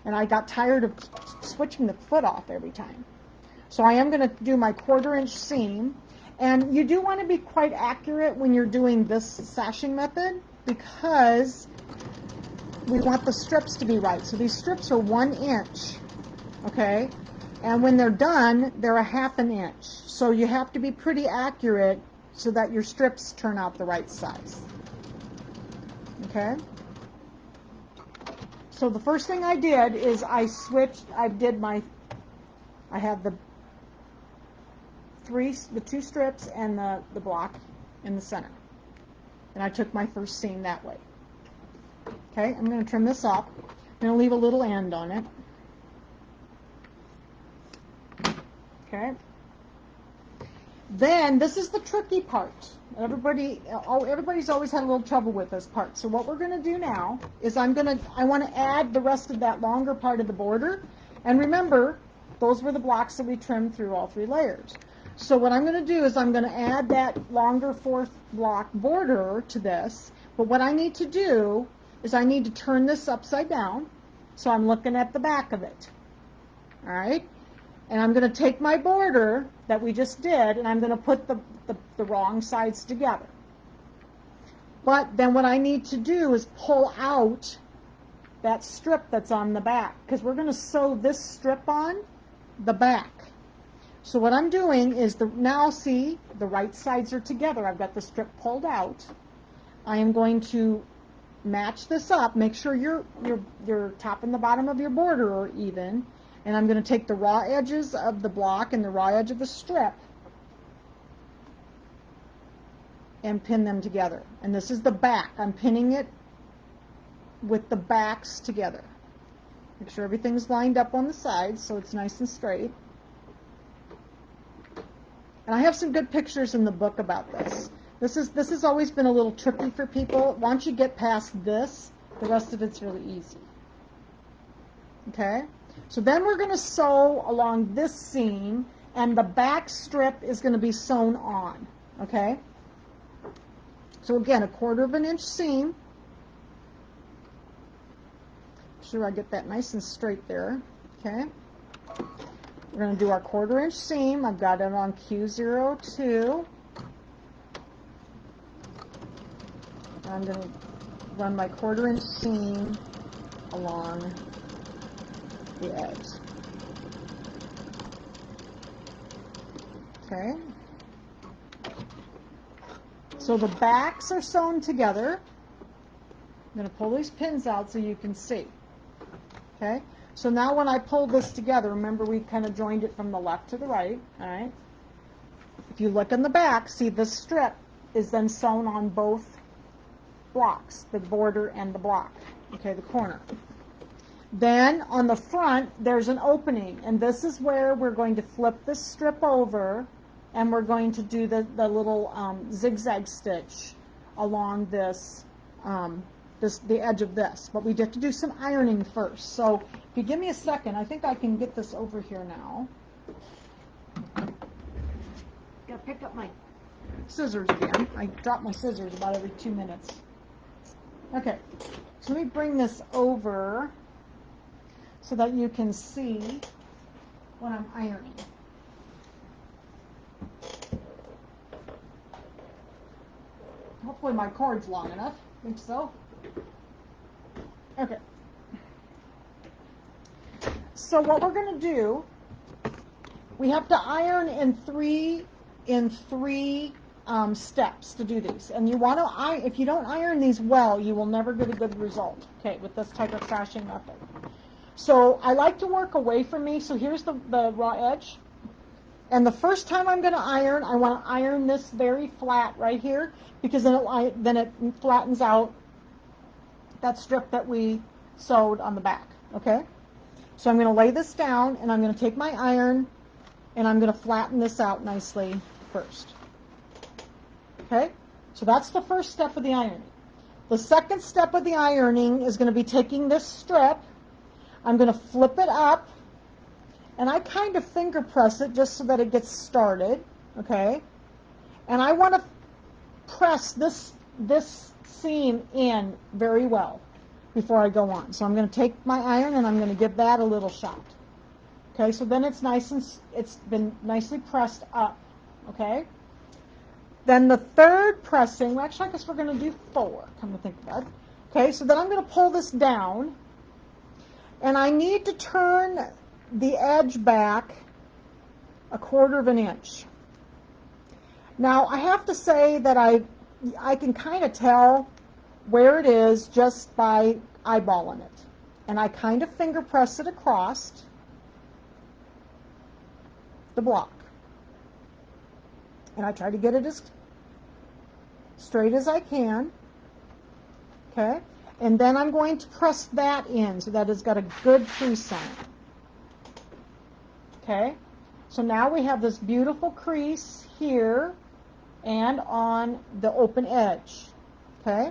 and I got tired of switching the foot off every time. So I am going to do my 1/4 inch seam, and you do want to be quite accurate when you're doing this sashing method because we want the strips to be right. So these strips are 1 inch, okay? And when they're done, they're 1/2 inch. So you have to be pretty accurate so that your strips turn out the right size. Okay? So the first thing I did is I have the 2 strips and the block in the center. And I took my first seam that way. Okay, I'm going to trim this up. I'm going to leave a little end on it. Okay. Then, this is the tricky part. Everybody's always had a little trouble with this part. So what we're going to do now is I want to add the rest of that longer part of the border. And remember, those were the blocks that we trimmed through all 3 layers. So what I'm going to do is I'm going to add that longer 4th block border to this. But what I need to do is I need to turn this upside down. So I'm looking at the back of it. All right? And I'm going to take my border that we just did, and I'm going to put the wrong sides together. But then what I need to do is pull out that strip that's on the back, because we're going to sew this strip on the back. So what I'm doing is, now see, the right sides are together. I've got the strip pulled out. I am going to match this up, make sure your top and the bottom of your border are even, and I'm going to take the raw edges of the block and the raw edge of the strip and pin them together. And this is the back. I'm pinning it with the backs together. Make sure everything's lined up on the sides so it's nice and straight. And I have some good pictures in the book about this. This has always been a little tricky for people. Once you get past this, the rest of it's really easy. Okay? So then we're going to sew along this seam, and the back strip is going to be sewn on. Okay? So again, a 1/4 inch seam. Make sure I get that nice and straight there. Okay? We're going to do our 1/4 inch seam. I've got it on Q02. I'm going to run my 1/4 inch seam along the edge. Okay. So the backs are sewn together. I'm going to pull these pins out so you can see. Okay. So now when I pull this together, remember we kind of joined it from the left to the right. All right. If you look in the back, see this strip is then sewn on both blocks, the border and the block. Okay, the corner. Then on the front, there's an opening, and this is where we're going to flip this strip over, and we're going to do the little zigzag stitch along this, the edge of this. But we have to do some ironing first. So if you give me a second, I think I can get this over here now. Gotta pick up my scissors again. I drop my scissors about every 2 minutes. Okay, so let me bring this over so that you can see what I'm ironing. Hopefully my cord's long enough. Think so? Okay. So what we're going to do, we have to iron in three steps to do these. And you want to, if you don't iron these well, you will never get a good result, okay, with this type of sashing method. So I like to work away from me. So here's the raw edge. And the first time I'm going to iron, I want to iron this very flat right here, because then it flattens out that strip that we sewed on the back, okay? So I'm going to lay this down, and I'm going to take my iron, and I'm going to flatten this out nicely first. Okay? So that's the first step of the ironing. The second step of the ironing is going to be taking this strip, I'm going to flip it up, and I kind of finger press it just so that it gets started, okay? And I want to press this seam in very well before I go on. So I'm going to take my iron and I'm going to give that a little shot. Okay, so then it's nice and it's been nicely pressed up, okay? Then the third pressing, well, actually I guess we're going to do 4, come to think about it. Okay, so then I'm going to pull this down, and I need to turn the edge back a 1/4 inch. Now I have to say that I can kind of tell where it is just by eyeballing it, and I kind of finger press it across the block, and I try to get it as straight as I can, okay? And then I'm going to press that in so that it's got a good crease on it. Okay, so now we have this beautiful crease here, and on the open edge, okay?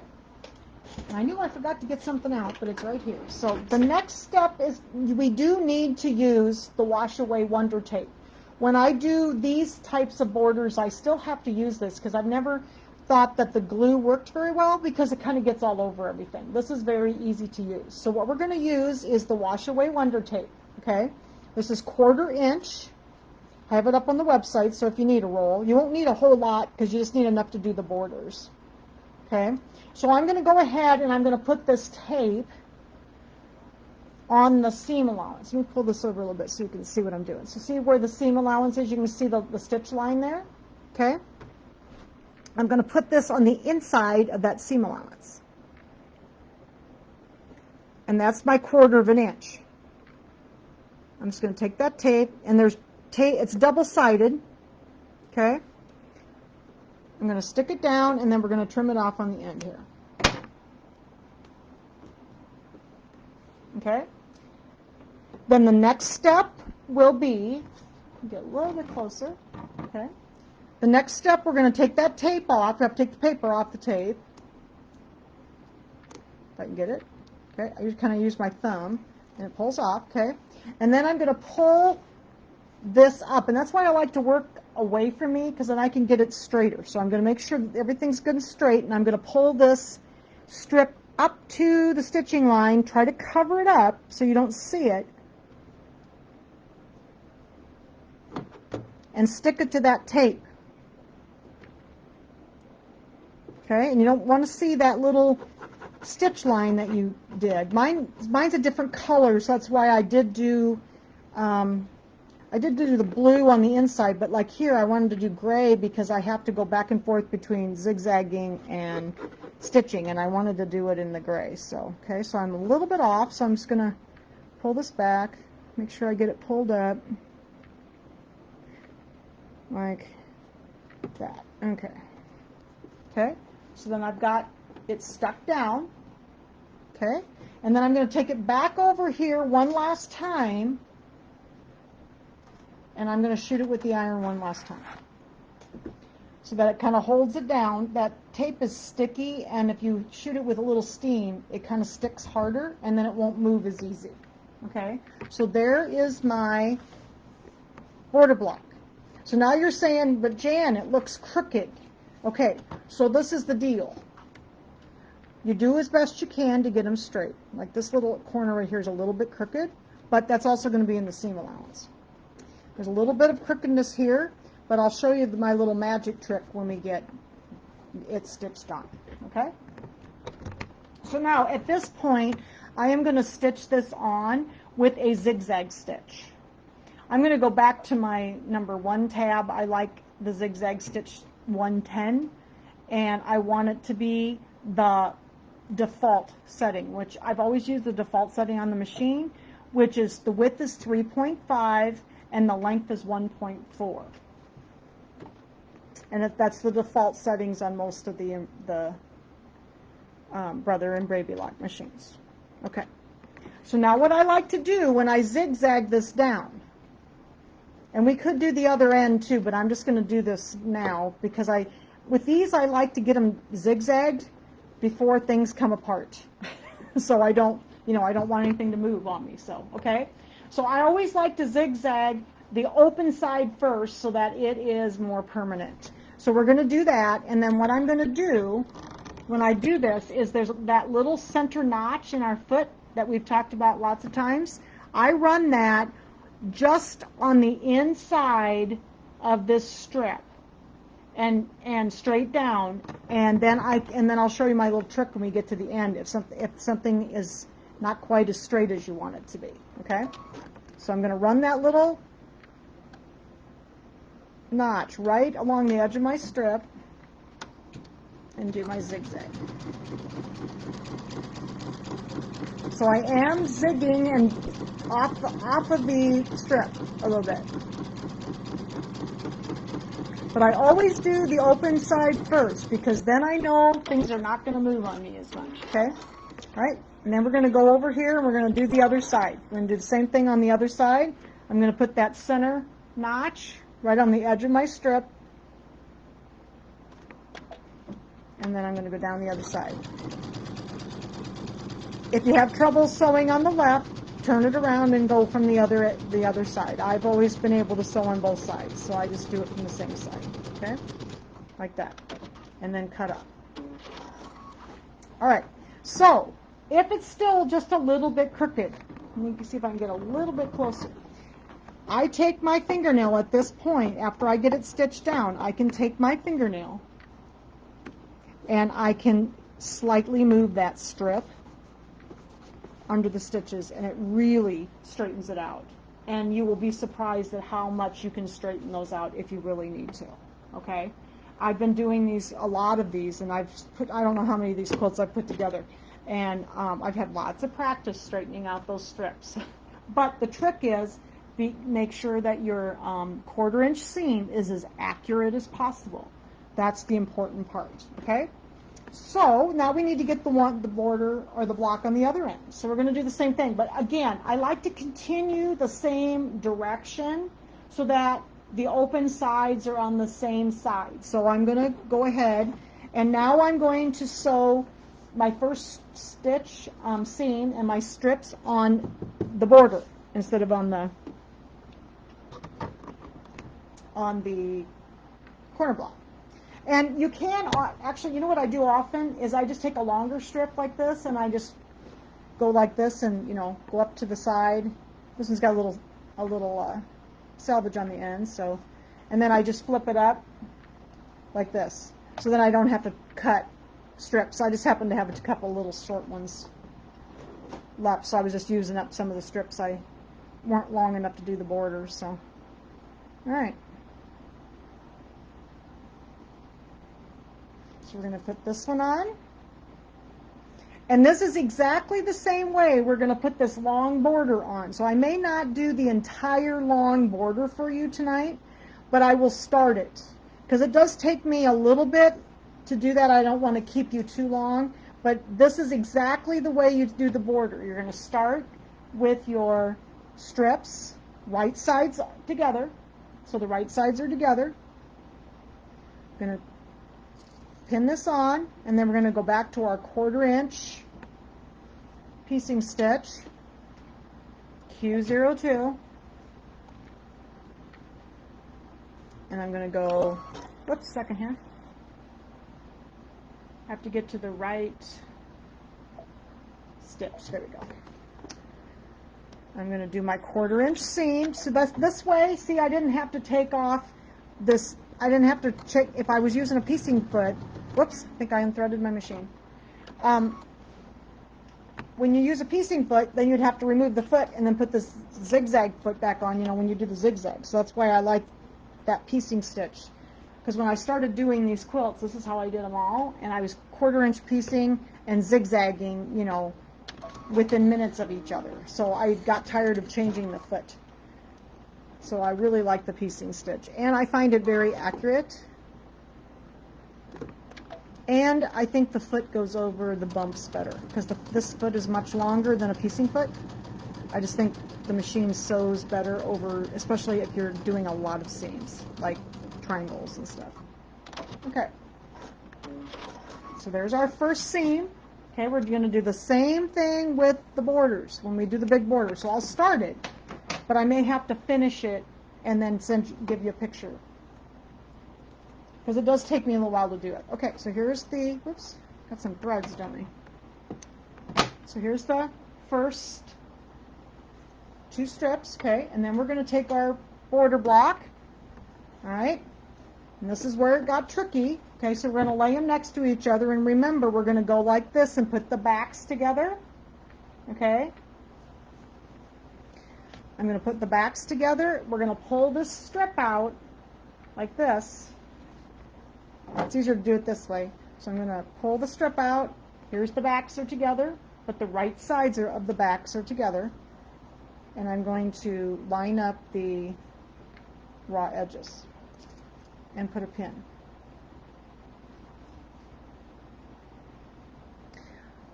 And I knew I forgot to get something out, but it's right here. So the next step is we do need to use the Wash Away Wonder Tape. When I do these types of borders, I still have to use this because I've never thought that the glue worked very well because it kind of gets all over everything. This is very easy to use. So what we're going to use is the Wash Away Wonder Tape, okay? This is 1/4 inch. I have it up on the website, so if you need a roll, you won't need a whole lot because you just need enough to do the borders, okay? So I'm going to go ahead and I'm going to put this tape on the seam allowance. Let me pull this over a little bit so you can see what I'm doing. So see where the seam allowance is? You can see the stitch line there, okay? I'm going to put this on the inside of that seam allowance. And that's my 1/4 inch. I'm just going to take that tape, and there's tape, it's double-sided, okay? I'm going to stick it down, and then we're going to trim it off on the end here. Okay? Then the next step will be, get a little bit closer, okay? The next step, we're going to take that tape off. We have to take the paper off the tape. If I can get it. Okay, I just kind of use my thumb, and it pulls off, okay? And then I'm going to pull this up, and that's why I like to work away from me, because then I can get it straighter. So I'm going to make sure that everything's good and straight, and I'm going to pull this strip up to the stitching line, try to cover it up so you don't see it, and stick it to that tape. Okay, and you don't want to see that little stitch line that you did. Mine's a different color, so that's why I did do the blue on the inside, but like here I wanted to do gray because I have to go back and forth between zigzagging and stitching, and I wanted to do it in the gray. So, okay, so I'm a little bit off, so I'm just going to pull this back, make sure I get it pulled up like that. Okay. Okay, so then I've got it stuck down, okay, and then I'm going to take it back over here one last time, and I'm going to shoot it with the iron one last time so that it kind of holds it down. That tape is sticky, and if you shoot it with a little steam, it kind of sticks harder, and then it won't move as easy. Okay, so there is my border block. So now you're saying, but Jan, it looks crooked. Okay, so this is the deal. You do as best you can to get them straight. Like this little corner right here is a little bit crooked, but that's also going to be in the seam allowance. There's a little bit of crookedness here, but I'll show you my little magic trick when we get it stitched on. Okay? So now at this point, I am going to stitch this on with a zigzag stitch. I'm going to go back to my number 1 tab. I like the zigzag stitch 110, and I want it to be the default setting, which I've always used the default setting on the machine, which is the width is 3.5 and the length is 1.4. And that's the default settings on most of the Brother and Bravey Lock machines. Okay, so now what I like to do when I zigzag this down, and we could do the other end too, but I'm just going to do this now because with these I like to get them zigzagged before things come apart. So I don't want anything to move on me. So, okay. So I always like to zigzag the open side first so that it is more permanent. So we're going to do that, and then what I'm going to do when I do this is there's that little center notch in our foot that we've talked about lots of times. I run that just on the inside of this strip and straight down, and then I'll show you my little trick when we get to the end if something is not quite as straight as you want it to be. Okay, so I'm going to run that little notch right along the edge of my strip and do my zigzag. So I am zigging and off of the strip a little bit. But I always do the open side first because then I know things are not going to move on me as much, okay? All right, and then we're going to go over here and we're going to do the other side. We're going to do the same thing on the other side. I'm going to put that center notch right on the edge of my strip. and then I'm going to go down the other side. If you have trouble sewing on the left, turn it around and go from the other side. I've always been able to sew on both sides, so I just do it from the same side, okay? Like that, and then cut up. All right, so if it's still just a little bit crooked, let me see if I can get a little bit closer. I take my fingernail at this point, after I get it stitched down, I can take my fingernail and I can slightly move that strip under the stitches, and it really straightens it out. And you will be surprised at how much you can straighten those out if you really need to, okay? I've been doing a lot of these, and I don't know how many of these quilts I've put together, and I've had lots of practice straightening out those strips. But the trick is, make sure that your 1/4 inch seam is as accurate as possible. That's the important part, okay? So now we need to get the border or the block on the other end. So we're going to do the same thing. But again, I like to continue the same direction so that the open sides are on the same side. So I'm going to go ahead, and now I'm going to sew my first stitch seam and my strips on the border instead of on the corner block. And you can, actually, you know what I do often is I just take a longer strip like this, and I just go like this and, you know, go up to the side. This one's got a little selvage on the end, so, and then I just flip it up like this. So then I don't have to cut strips. I just happen to have a couple little short ones left, so I was just using up some of the strips I weren't long enough to do the border, so. All right. So we're going to put this one on. And this is exactly the same way we're going to put this long border on. So I may not do the entire long border for you tonight, but I will start it. Because it does take me a little bit to do that. I don't want to keep you too long. But this is exactly the way you do the border. You're going to start with your strips, right sides together. So the right sides are together. I'm going to pin this on, and then we're going to go back to our 1/4 inch piecing stitch, Q02, and I'm going to go, whoops, second here, have to get to the right stitch, there we go. I'm going to do my 1/4 inch seam, so that's this way. See, I didn't have to take off this, I didn't have to check, if I was using a piecing foot, whoops, I think I unthreaded my machine. When you use a piecing foot, then you'd have to remove the foot and then put this zigzag foot back on, you know, when you do the zigzag. So that's why I like that piecing stitch. Because when I started doing these quilts, this is how I did them all, and I was 1/4 inch piecing and zigzagging, you know, within minutes of each other. So I got tired of changing the foot. So I really like the piecing stitch, and I find it very accurate. And I think the foot goes over the bumps better, because this foot is much longer than a piecing foot. I just think the machine sews better over, especially if you're doing a lot of seams, like triangles and stuff. Okay. So there's our first seam. Okay, we're going to do the same thing with the borders when we do the big border. So I'll start it, but I may have to finish it and then give you a picture, because it does take me a little while to do it. Okay, so here's the, whoops, got some threads, don't we? So here's the first 2 strips, okay, and then we're going to take our border block, all right, and this is where it got tricky. Okay, so we're going to lay them next to each other, and remember, we're going to go like this and put the backs together, okay? I'm going to put the backs together. We're going to pull this strip out like this. It's easier to do it this way. So I'm going to pull the strip out. Here's the backs are together, but the right sides of the backs are together. And I'm going to line up the raw edges and put a pin.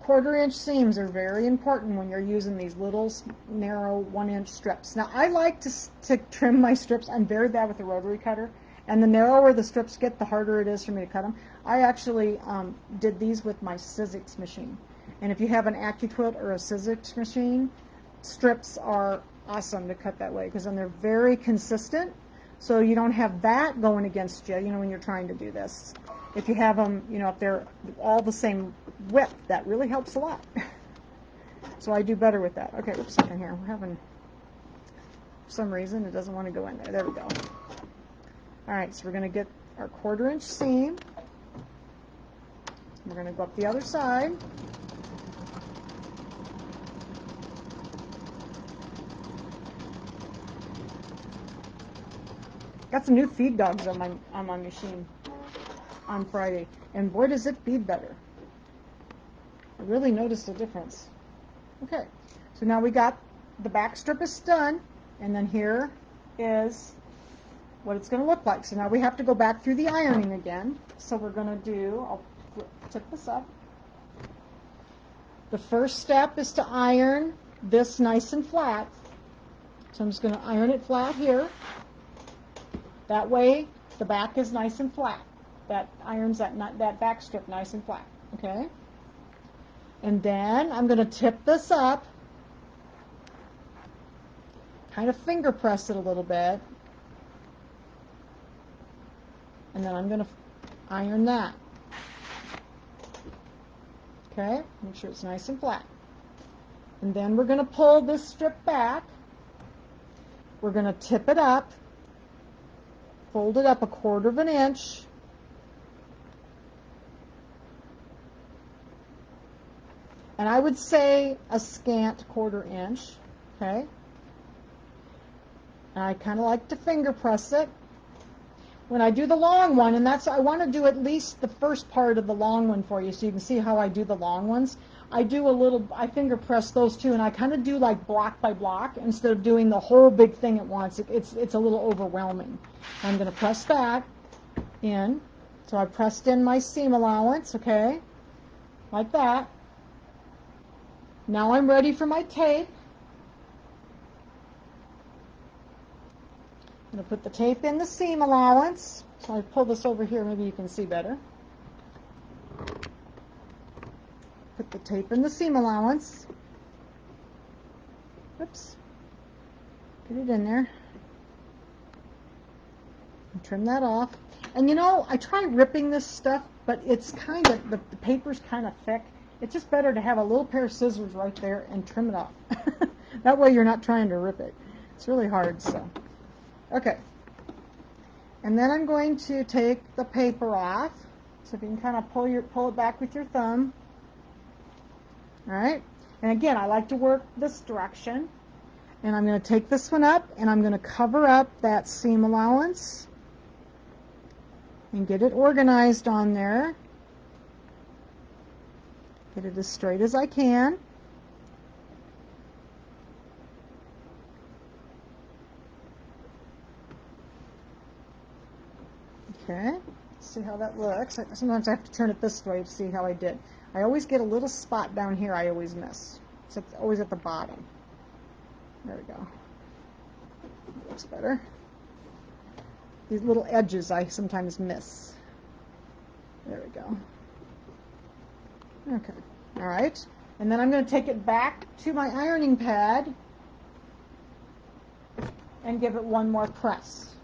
Quarter-inch seams are very important when you're using these little narrow 1-inch strips. Now I like to trim my strips. I'm very bad with the rotary cutter, And the narrower the strips get, the harder it is for me to cut them. I actually did these with my Sizzix machine. And if you have an AccuQuilt or a Sizzix machine, strips are awesome to cut that way because then they're very consistent. So you don't have that going against you, when you're trying to do this. If you have them, if they're all the same width, that really helps a lot. So I do better with that. Okay, oops, in here. We're having, for some reason, it doesn't want to go in there. There we go. All right, so we're going to get our 1/4 inch seam. We're going to go up the other side. Got some new feed dogs on my machine on Friday, and boy does it feed better. I really noticed a difference. Okay, so now we got the back strip is done, and then here is what it's going to look like. So now we have to go back through the ironing again. So we're going to do, I'll tip this up. The first step is to iron this nice and flat. So I'm just going to iron it flat here. That way the back is nice and flat. That irons that back strip nice and flat. Okay? And then I'm going to tip this up, kind of finger press it a little bit, and then I'm going to iron that. Okay? Make sure it's nice and flat. And then we're going to pull this strip back. We're going to tip it up, fold it up 1/4 inch, and I would say a scant 1/4 inch, okay? And I kind of like to finger press it. When I do the long one, and I want to do at least the first part of the long one for you so you can see how I do the long ones. I finger press those two, and I kind of do like block by block instead of doing the whole big thing at once. It's a little overwhelming. I'm going to press that in. So I pressed in my seam allowance, okay, like that. Now I'm ready for my tape. I'm going to put the tape in the seam allowance. So I pull this over here, maybe you can see better. Put the tape in the seam allowance. Oops. Get it in there. And trim that off. And I try ripping this stuff, but it's kind of, the paper's kind of thick. It's just better to have a little pair of scissors right there and trim it off. That way you're not trying to rip it. It's really hard, so. Okay. And then I'm going to take the paper off. So if you can kind of pull it back with your thumb. All right. And again, I like to work this direction. And I'm going to take this one up, and I'm going to cover up that seam allowance and get it organized on there. Get it as straight as I can. Okay, see how that looks. Sometimes I have to turn it this way to see how I did. I always get a little spot down here I always miss. It's always at the bottom. There we go. Looks better. These little edges I sometimes miss. There we go. Okay, all right. And then I'm going to take it back to my ironing pad and give it one more press.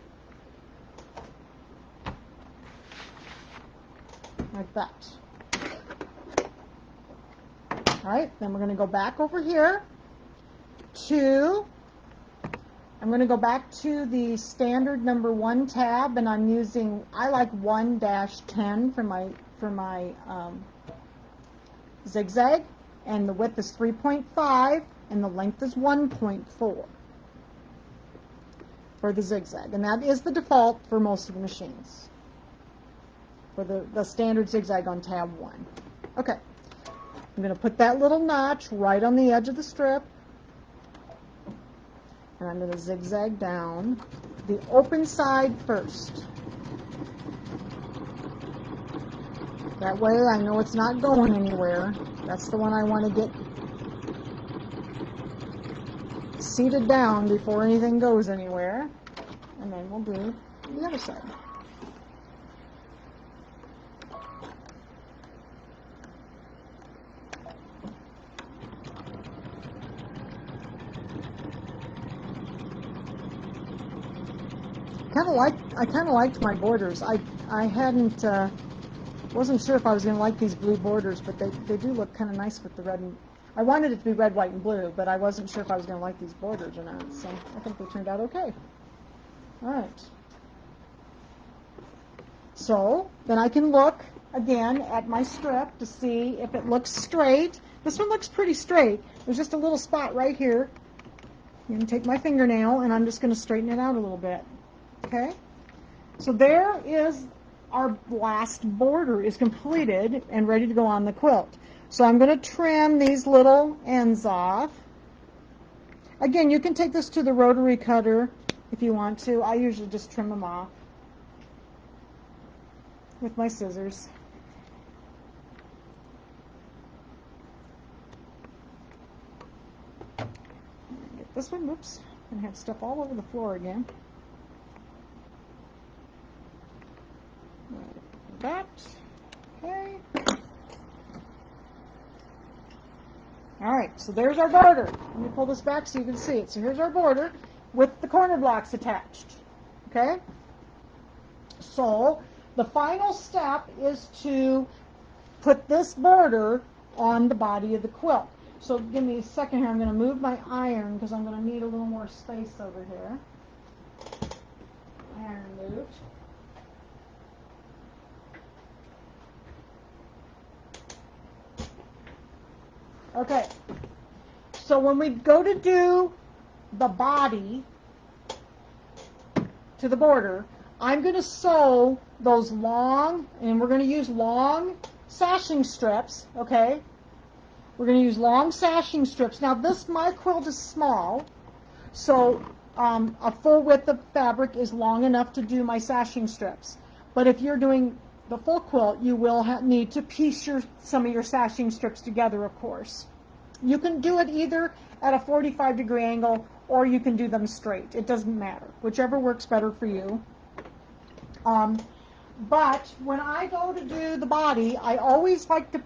Like that. All right, then we're going to go back over here I'm going to go back to the standard number 1 tab, and I like 1-10 for my zigzag, and the width is 3.5 and the length is 1.4 for the zigzag, and that is the default for most of the machines for the standard zigzag on tab 1. Okay, I'm going to put that little notch right on the edge of the strip, and I'm going to zigzag down the open side first. That way I know it's not going anywhere. That's the one I want to get seated down before anything goes anywhere. And then we'll do the other side. I kind of liked my borders. I hadn't wasn't sure if I was going to like these blue borders, but they do look kind of nice with the red and I wanted it to be red, white, and blue, but I wasn't sure if I was going to like these borders or not. So I think they turned out okay. All right. So then I can look again at my strip to see if it looks straight. This one looks pretty straight. There's just a little spot right here. I'm going to take my fingernail and I'm just going to straighten it out a little bit. Okay? So there is our last border is completed and ready to go on the quilt. So I'm going to trim these little ends off. Again, you can take this to the rotary cutter if you want to. I usually just trim them off with my scissors. Get this one, whoops, and have stuff all over the floor again. Like that, okay. All right, so there's our border. Let me pull this back so you can see it. So here's our border with the corner blocks attached, okay? So the final step is to put this border on the body of the quilt. So give me a second here. I'm going to move my iron because I'm going to need a little more space over here. Iron moved. Okay, so when we go to do the body to the border, I'm going to sew those long, and we're going to use long sashing strips, okay? We're going to use long sashing strips. Now my quilt is small, so a full width of fabric is long enough to do my sashing strips. But if you're doing the full quilt, you will need to piece some of your sashing strips together, of course. You can do it either at a 45-degree angle or you can do them straight. It doesn't matter. Whichever works better for you. But when I go to do the body, I always like to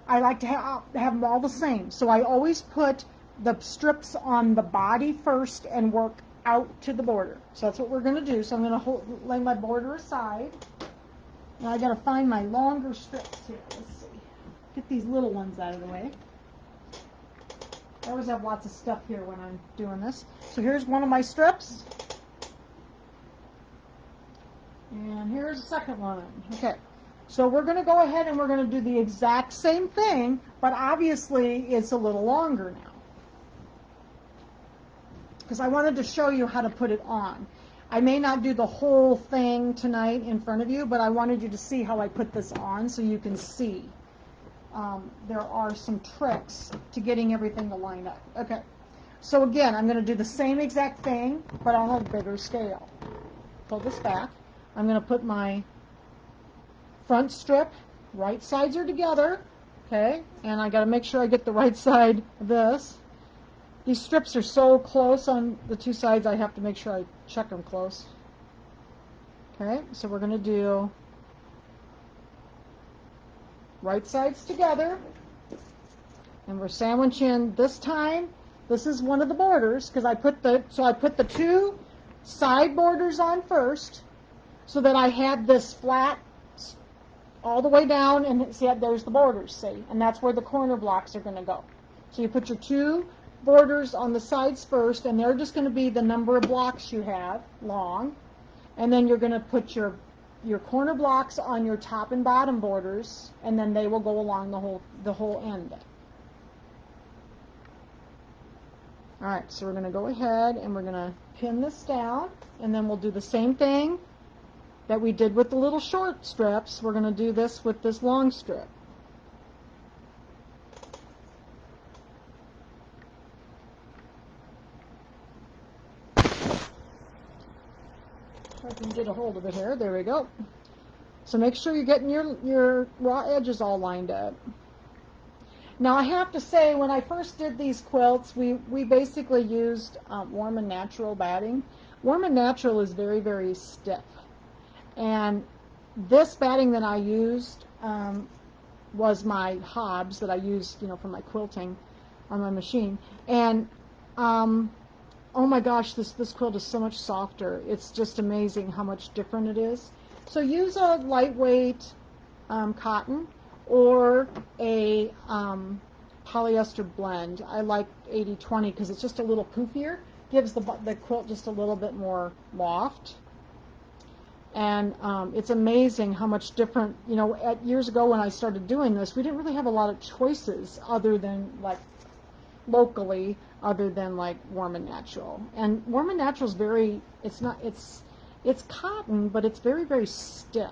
have them all the same. So I always put the strips on the body first and work out to the border. So that's what we're going to do. So I'm going to lay my border aside. Now I got to find my longer strips here. Let's see. Get these little ones out of the way. I always have lots of stuff here when I'm doing this. So here's one of my strips. And here's the second one. Okay. So we're going to go ahead and we're going to do the exact same thing, but obviously it's a little longer now. Because I wanted to show you how to put it on. I may not do the whole thing tonight in front of you, but I wanted you to see how I put this on so you can see. There are some tricks to getting everything to line up. Okay, so again, I'm going to do the same exact thing, but on a bigger scale. Pull this back. I'm going to put my front strip, right sides are together, okay, and I got to make sure I get the right side of this. These strips are so close on the two sides, I have to make sure I check them close. Okay, so we're going to do right sides together, and we're sandwiching this time. This is one of the borders because I put the two side borders on first so that I had this flat all the way down, and see, there's the borders, see, and that's where the corner blocks are going to go. So you put your two borders on the sides first, and they're just going to be the number of blocks you have long, and then you're going to put your corner blocks on your top and bottom borders, and then they will go along the whole end. All right, so we're going to go ahead and we're going to pin this down, and then we'll do the same thing that we did with the little short strips. We're going to do this with this long strip. I can get a hold of it here. There we go. So make sure you're getting your raw edges all lined up. Now I have to say, when I first did these quilts, we basically used Warm and Natural batting. Warm and Natural is very, very stiff. And this batting that I used was my Hobbs that I used, for my quilting on my machine. And oh my gosh, this quilt is so much softer. It's just amazing how much different it is. So use a lightweight cotton or a polyester blend. I like 80-20 because it's just a little poofier, gives the quilt just a little bit more loft. And it's amazing how much different, you know, years ago when I started doing this, we didn't really have a lot of choices other than like locally, other than like Warm and Natural. And Warm and Natural is very, it's cotton, but it's very, very stiff.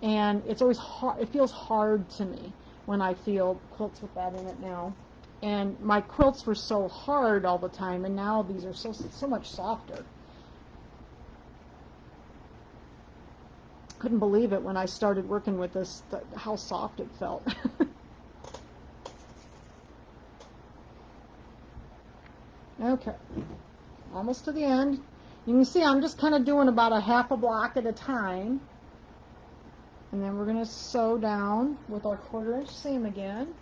And it's always hard, it feels hard to me when I feel quilts with that in it now. And my quilts were so hard all the time, and now these are so much softer. Couldn't believe it when I started working with this, how soft it felt. Okay, almost to the end. You can see I'm just kind of doing about a half a block at a time. And then we're going to sew down with our 1/4 inch seam again.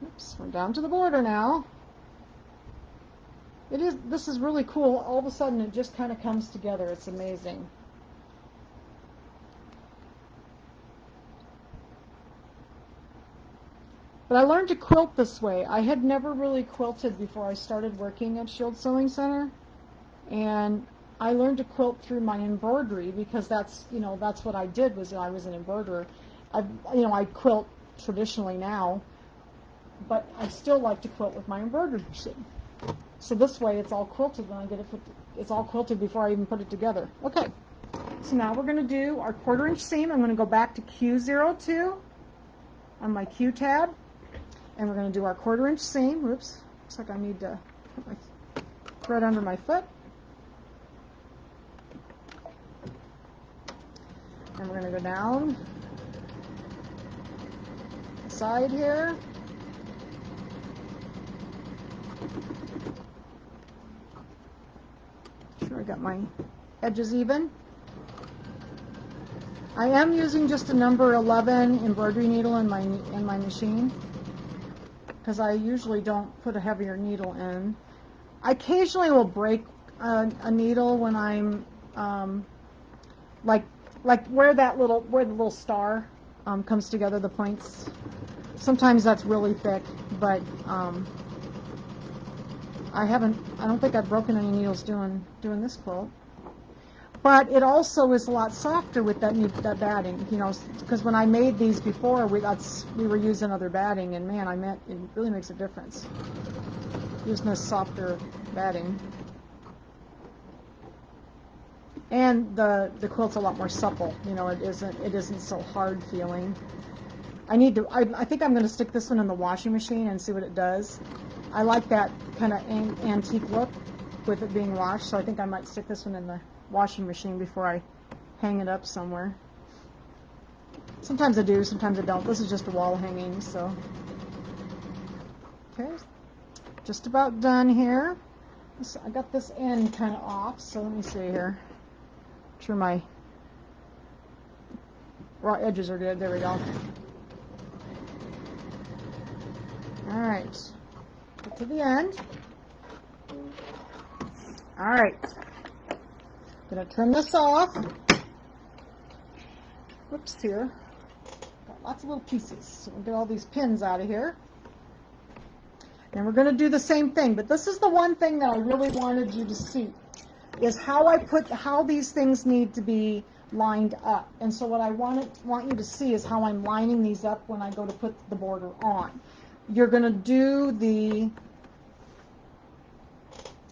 Oops, we're down to the border now. This is really cool. All of a sudden it just kind of comes together. It's amazing. But I learned to quilt this way. I had never really quilted before I started working at Shield Sewing Center. And I learned to quilt through my embroidery because that's, you know, that's what I did, was I was an embroiderer. I quilt traditionally now, but I still like to quilt with my embroidery machine. So this way it's all quilted when I get it it's all quilted before I even put it together. Okay, so now we're going to do our 1/4 inch seam. I'm going to go back to Q02 on my Q tab, and we're going to do our 1/4 inch seam. Whoops, looks like I need to put my thread under my foot. And we're going to go down the side here. Sure I got my edges even. I am using just a number 11 embroidery needle in my machine because I usually don't put a heavier needle in. I occasionally will break a needle when I'm like where the little star comes together, the points. Sometimes that's really thick, but I don't think I've broken any needles doing this quilt. But it also is a lot softer with that batting, you know, because when I made these before, we were using other batting, and man, it really makes a difference using this softer batting. And the quilt's a lot more supple, you know, it isn't so hard feeling. I think I'm going to stick this one in the washing machine and see what it does. I like that kind of antique look with it being washed, so I think I might stick this one in the washing machine before I hang it up somewhere. Sometimes I do, sometimes I don't. This is just a wall hanging, so. Okay, just about done here. So I got this end kind of off, so let me see here. Make sure my raw edges are good. There we go. All right, get to the end. All right. Gonna trim this off. Whoops, here. Got lots of little pieces. So we'll get all these pins out of here. And we're gonna do the same thing, but this is the one thing that I really wanted you to see, is how these things need to be lined up. And so what I want you to see is how I'm lining these up when I go to put the border on. You're gonna do the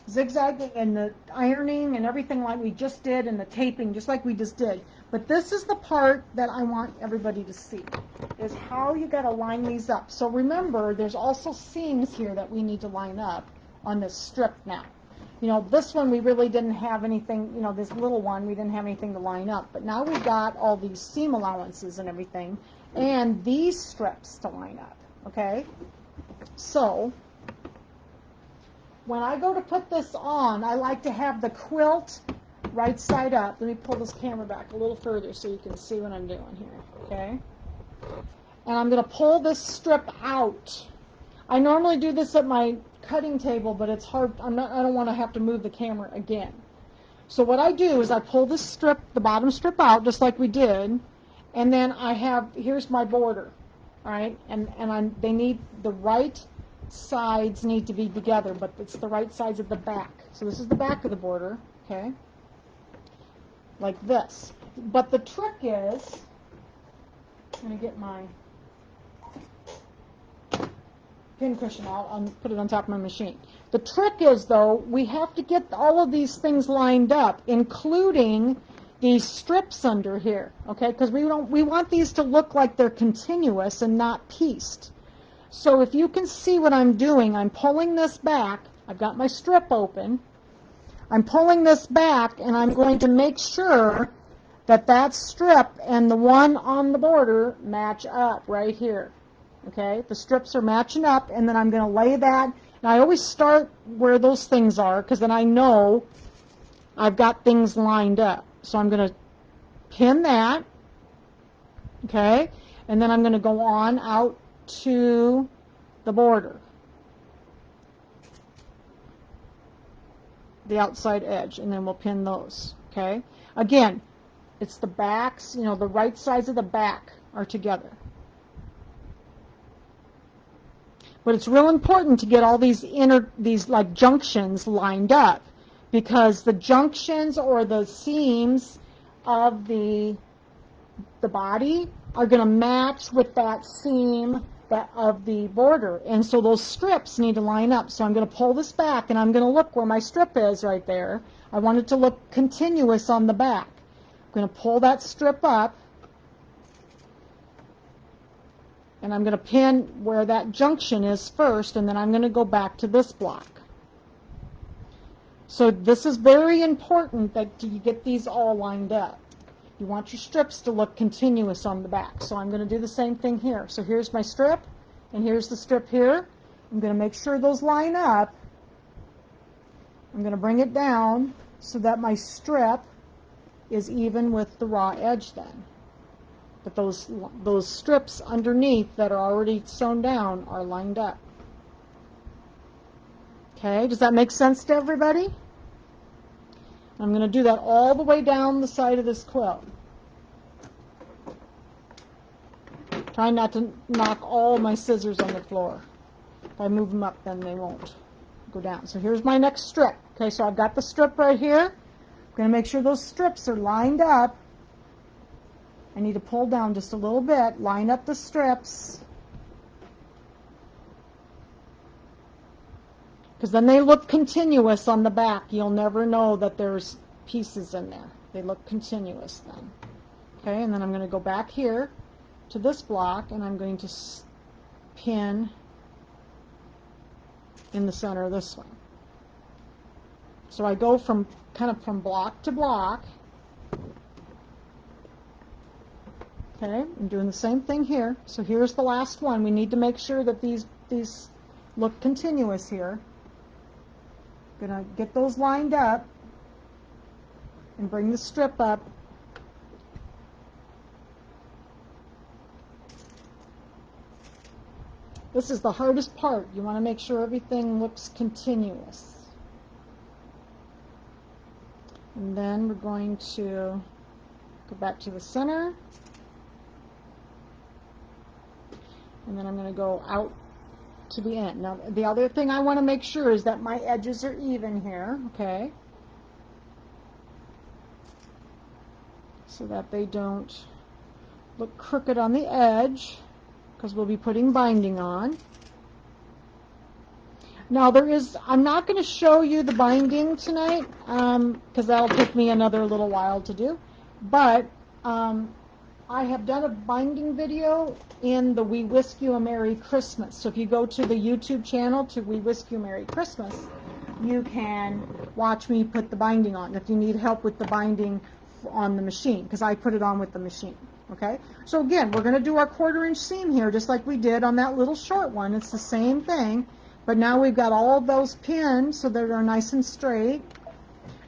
zigzagging and the ironing and everything like we just did, and the taping just like we just did. But this is the part that I want everybody to see, is how you got to line these up. So remember, there's also seams here that we need to line up on this strip now. You know, this one we really didn't have anything, you know, this little one, we didn't have anything to line up. But now we've got all these seam allowances and everything, and these strips to line up, okay? So when I go to put this on, I like to have the quilt right side up. Let me pull this camera back a little further so you can see what I'm doing here, okay? and I'm going to pull this strip out. I normally do this at my cutting table, but it's hard. I don't want to have to move the camera again. So what I do is I pull this strip, the bottom strip out, just like we did, and then I have, here's my border, all right, and they need, the right sides need to be together, but it's the right sides of the back. So this is the back of the border, okay, like this. But the trick is, I'm going to get my pin cushion out, I'll put it on top of my machine. The trick is, though, we have to get all of these things lined up, including these strips under here, okay? Because we want these to look like they're continuous and not pieced. So if you can see what I'm doing, I'm pulling this back. I've got my strip open. I'm pulling this back, and I'm going to make sure that that strip and the one on the border match up right here. Okay, the strips are matching up, and then I'm going to lay that. And I always start where those things are, because then I know I've got things lined up. So I'm going to pin that, okay, and then I'm going to go on out to the border, the outside edge, and then we'll pin those, okay. Again, it's the backs, you know, the right sides of the back are together. But it's real important to get all these these like junctions lined up, because the junctions or the seams of the body are going to match with that seam of the border. And so those strips need to line up. So I'm going to pull this back, and I'm going to look where my strip is right there. I want it to look continuous on the back. I'm going to pull that strip up, and I'm going to pin where that junction is first, and then I'm going to go back to this block. So this is very important that you get these all lined up. You want your strips to look continuous on the back. So I'm going to do the same thing here. So here's my strip, and here's the strip here. I'm going to make sure those line up. I'm going to bring it down so that my strip is even with the raw edge then. But those strips underneath that are already sewn down are lined up. Okay, does that make sense to everybody? I'm going to do that all the way down the side of this quilt. Try not to knock all my scissors on the floor. If I move them up, then they won't go down. So here's my next strip. Okay, so I've got the strip right here. I'm going to make sure those strips are lined up. I need to pull down just a little bit, line up the strips, because then they look continuous on the back. You'll never know that there's pieces in there. They look continuous then. Okay, and then I'm going to go back here to this block, and I'm going to pin in the center of this one. So I go from kind of from block to block. Okay, I'm doing the same thing here. So here's the last one. We need to make sure that these look continuous here. Gonna get those lined up and bring the strip up. This is the hardest part. You want to make sure everything looks continuous. And then we're going to go back to the center. And then I'm going to go out to the end. Now, the other thing I want to make sure is that my edges are even here, okay? So that they don't look crooked on the edge, because we'll be putting binding on. Now, I'm not going to show you the binding tonight, because that'll take me another little while to do. But I have done a binding video in the We Whisk You a Merry Christmas. So if you go to the YouTube channel to We Whisk You a Merry Christmas, you can watch me put the binding on if you need help with the binding on the machine, because I put it on with the machine. Okay? So again, we're going to do our 1/4 inch seam here just like we did on that little short one. It's the same thing, but now we've got all of those pinned so that they're nice and straight.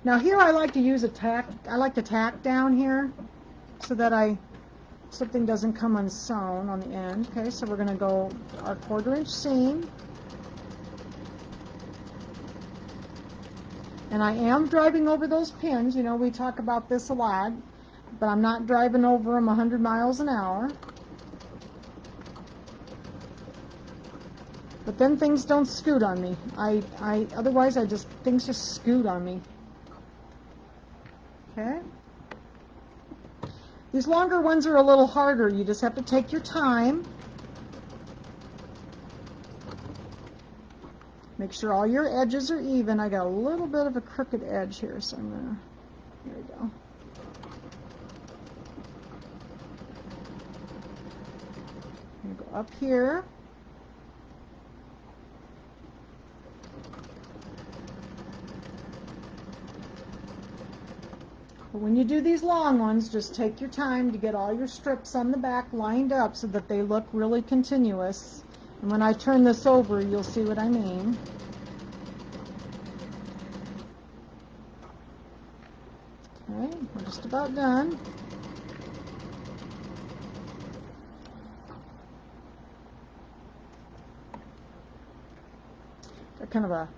Now here I like to use a tack. I like to tack down here so that I something doesn't come unsewn on the end. Okay, so we're going to go our 1/4 inch seam. And I am driving over those pins. You know, we talk about this a lot, but I'm not driving over them 100 miles an hour. But then things don't scoot on me. Otherwise things just scoot on me. Okay. These longer ones are a little harder. You just have to take your time. Make sure all your edges are even. I got a little bit of a crooked edge here, so I'm gonna, there we go. I'm gonna go up here. But when you do these long ones, just take your time to get all your strips on the back lined up so that they look really continuous. And when I turn this over, you'll see what I mean. Okay, we're just about done. Got kind of a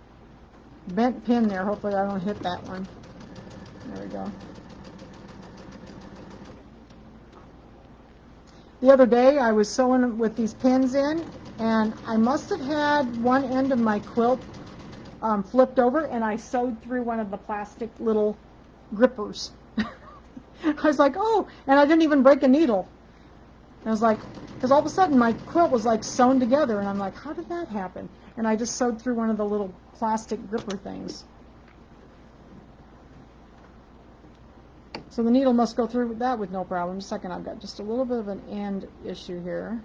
bent pin there. Hopefully I don't hit that one. There we go. The other day I was sewing with these pins in, and I must have had one end of my quilt flipped over, and I sewed through one of the plastic little grippers. I was like, oh, and I didn't even break a needle. I was like, because all of a sudden my quilt was like sewn together, and I'm like, how did that happen? And I just sewed through one of the little plastic gripper things. So the needle must go through that with no problem. Just a second, I've got just a little bit of an end issue here.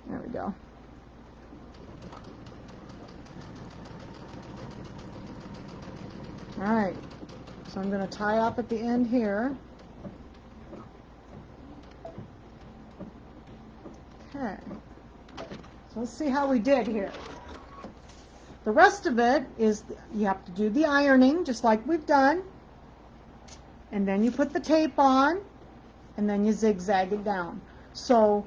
There we go. All right, so I'm going to tie up at the end here. Okay, so let's see how we did here. The rest of it is, you have to do the ironing, just like we've done. And then you put the tape on, and then you zigzag it down. So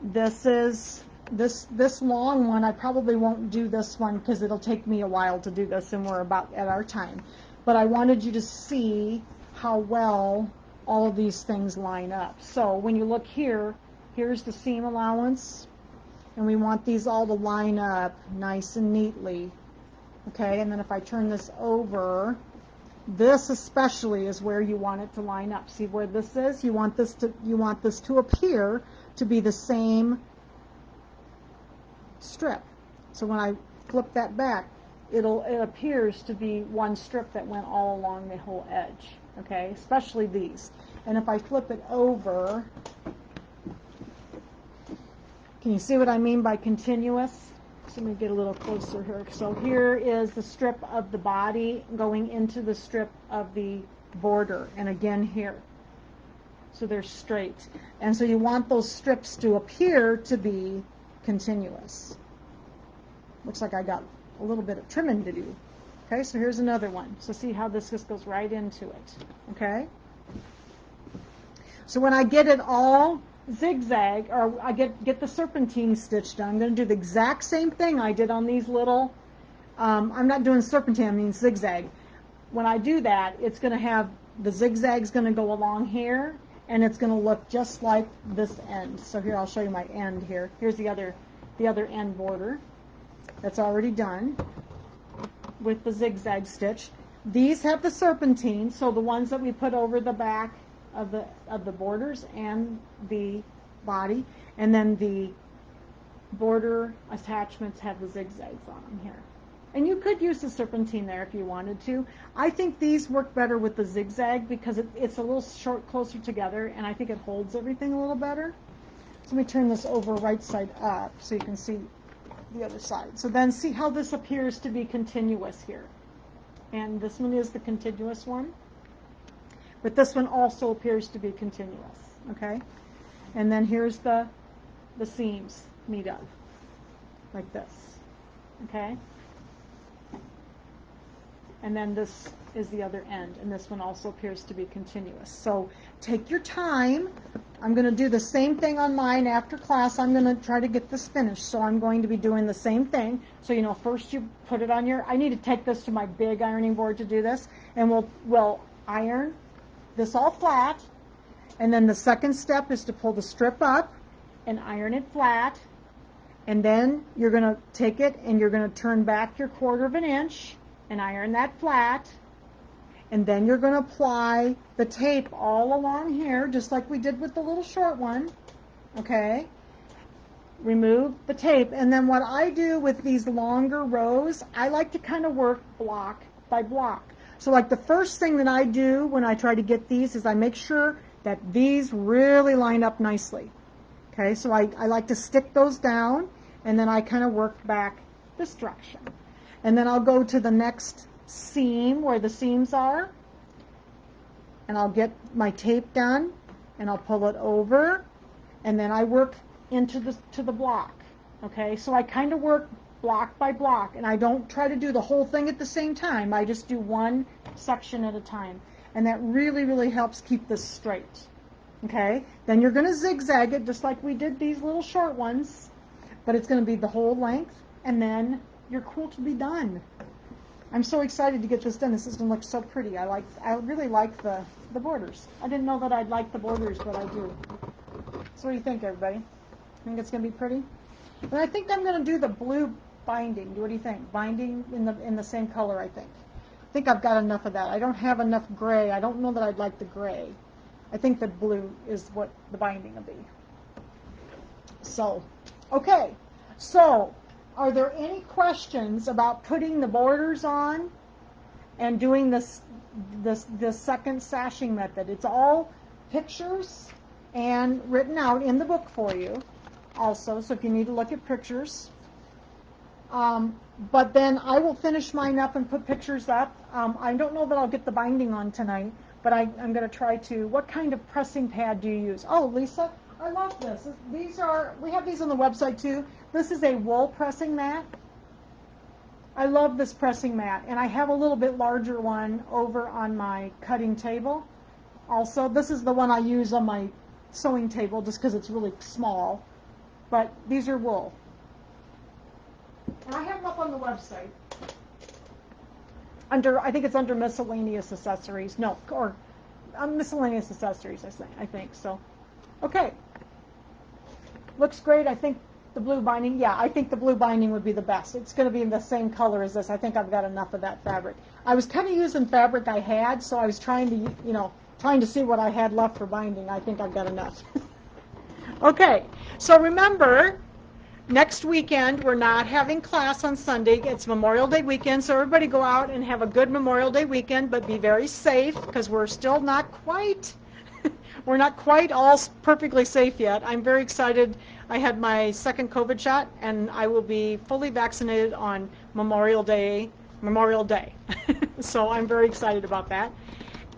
this is, this long one, I probably won't do this one because it'll take me a while to do this, and we're about at our time. But I wanted you to see how well all of these things line up. So when you look here, here's the seam allowance. And we want these all to line up nice and neatly. Okay, and then if I turn this over, this especially is where you want it to line up. See where this is? You want this to appear to be the same strip. So when I flip that back, it appears to be one strip that went all along the whole edge. Okay, especially these. And if I flip it over, can you see what I mean by continuous? So let me get a little closer here. So here is the strip of the body going into the strip of the border, and again here. So they're straight. And so you want those strips to appear to be continuous. Looks like I got a little bit of trimming to do. Okay, so here's another one. So see how this just goes right into it. Okay? So when I get it all zigzag, or I get the serpentine stitch done, I'm going to do the exact same thing I did on these little, I'm not doing serpentine, I mean zigzag. When I do that, it's going to have, the zigzag's going to go along here, and it's going to look just like this end. So here, I'll show you my end here. Here's the other end border that's already done with the zigzag stitch. These have the serpentine, so the ones that we put over the back of the borders and the body, and then the border attachments have the zigzags on them here. And you could use the serpentine there if you wanted to. I think these work better with the zigzag because it's a little closer together, and I think it holds everything a little better. So let me turn this over right side up so you can see the other side. So then see how this appears to be continuous here. And this one is the continuous one. But this one also appears to be continuous, okay? And then here's the seams meet up, like this, okay? And then this is the other end, and this one also appears to be continuous. So take your time. I'm going to do the same thing on mine after class. I'm going to try to get this finished, so I'm going to be doing the same thing. So, you know, first you put it on your, I need to take this to my big ironing board to do this, and we'll iron this all flat, and then the second step is to pull the strip up and iron it flat, and then you're going to take it and you're going to turn back your 1/4 of an inch and iron that flat, and then you're going to apply the tape all along here, just like we did with the little short one, okay? Remove the tape, and then what I do with these longer rows, I like to kind of work block by block. So like the first thing that I do when I try to get these is I make sure that these really line up nicely. Okay, so I like to stick those down, and then I kind of work back this direction. And then I'll go to the next seam where the seams are, and I'll get my tape done, and I'll pull it over, and then I work into the block. Okay, so I kind of work block by block, and I don't try to do the whole thing at the same time. I just do one section at a time, and that really, really helps keep this straight. Okay, then you're going to zigzag it just like we did these little short ones, but it's going to be the whole length, and then your quilt will be done. I'm so excited to get this done. This is going to look so pretty. I really like the borders. I didn't know that I'd like the borders, but I do. So what do you think, everybody? Think it's going to be pretty? And I think I'm going to do the blue binding. What do you think? Binding in the same color, I think. I think I've got enough of that. I don't have enough gray. I don't know that I'd like the gray. I think the blue is what the binding will be. So, okay. So, are there any questions about putting the borders on and doing this second sashing method? It's all pictures and written out in the book for you also, so if you need to look at pictures. But then I will finish mine up and put pictures up. I don't know that I'll get the binding on tonight, but I'm going to try to. What kind of pressing pad do you use? Oh, Lisa, I love this. We have these on the website too. This is a wool pressing mat. I love this pressing mat, and I have a little bit larger one over on my cutting table. Also, this is the one I use on my sewing table just because it's really small, but these are wool. And I have them up on the website. I think it's under miscellaneous accessories. No, or miscellaneous accessories, I think. So, okay. Looks great. I think the blue binding, yeah, I think the blue binding would be the best. It's going to be in the same color as this. I think I've got enough of that fabric. I was kind of using fabric I had, so I was trying to see what I had left for binding. I think I've got enough. Okay, so remember, next weekend, we're not having class on Sunday. It's Memorial Day weekend, so everybody go out and have a good Memorial Day weekend, but be very safe because we're still not quite, we're not quite all perfectly safe yet. I'm very excited. I had my second COVID shot, and I will be fully vaccinated on Memorial Day. So I'm very excited about that.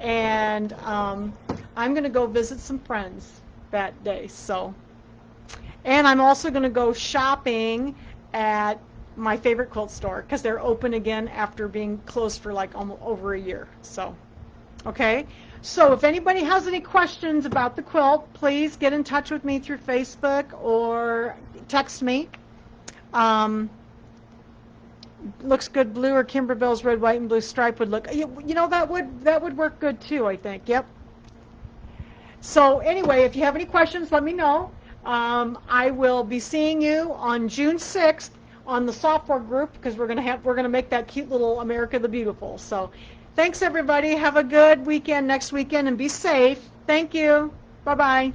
And I'm going to go visit some friends that day. So. And I'm also going to go shopping at my favorite quilt store because they're open again after being closed for like almost over a year. So, okay. So if anybody has any questions about the quilt, please get in touch with me through Facebook or text me. Looks good, blue or Kimberbell's red, white, and blue stripe would look. You know, that would work good too, I think. Yep. So anyway, if you have any questions, let me know. I will be seeing you on June 6th on the software group because we're gonna make that cute little America the Beautiful. So, thanks everybody. Have a good weekend next weekend and be safe. Thank you. Bye bye.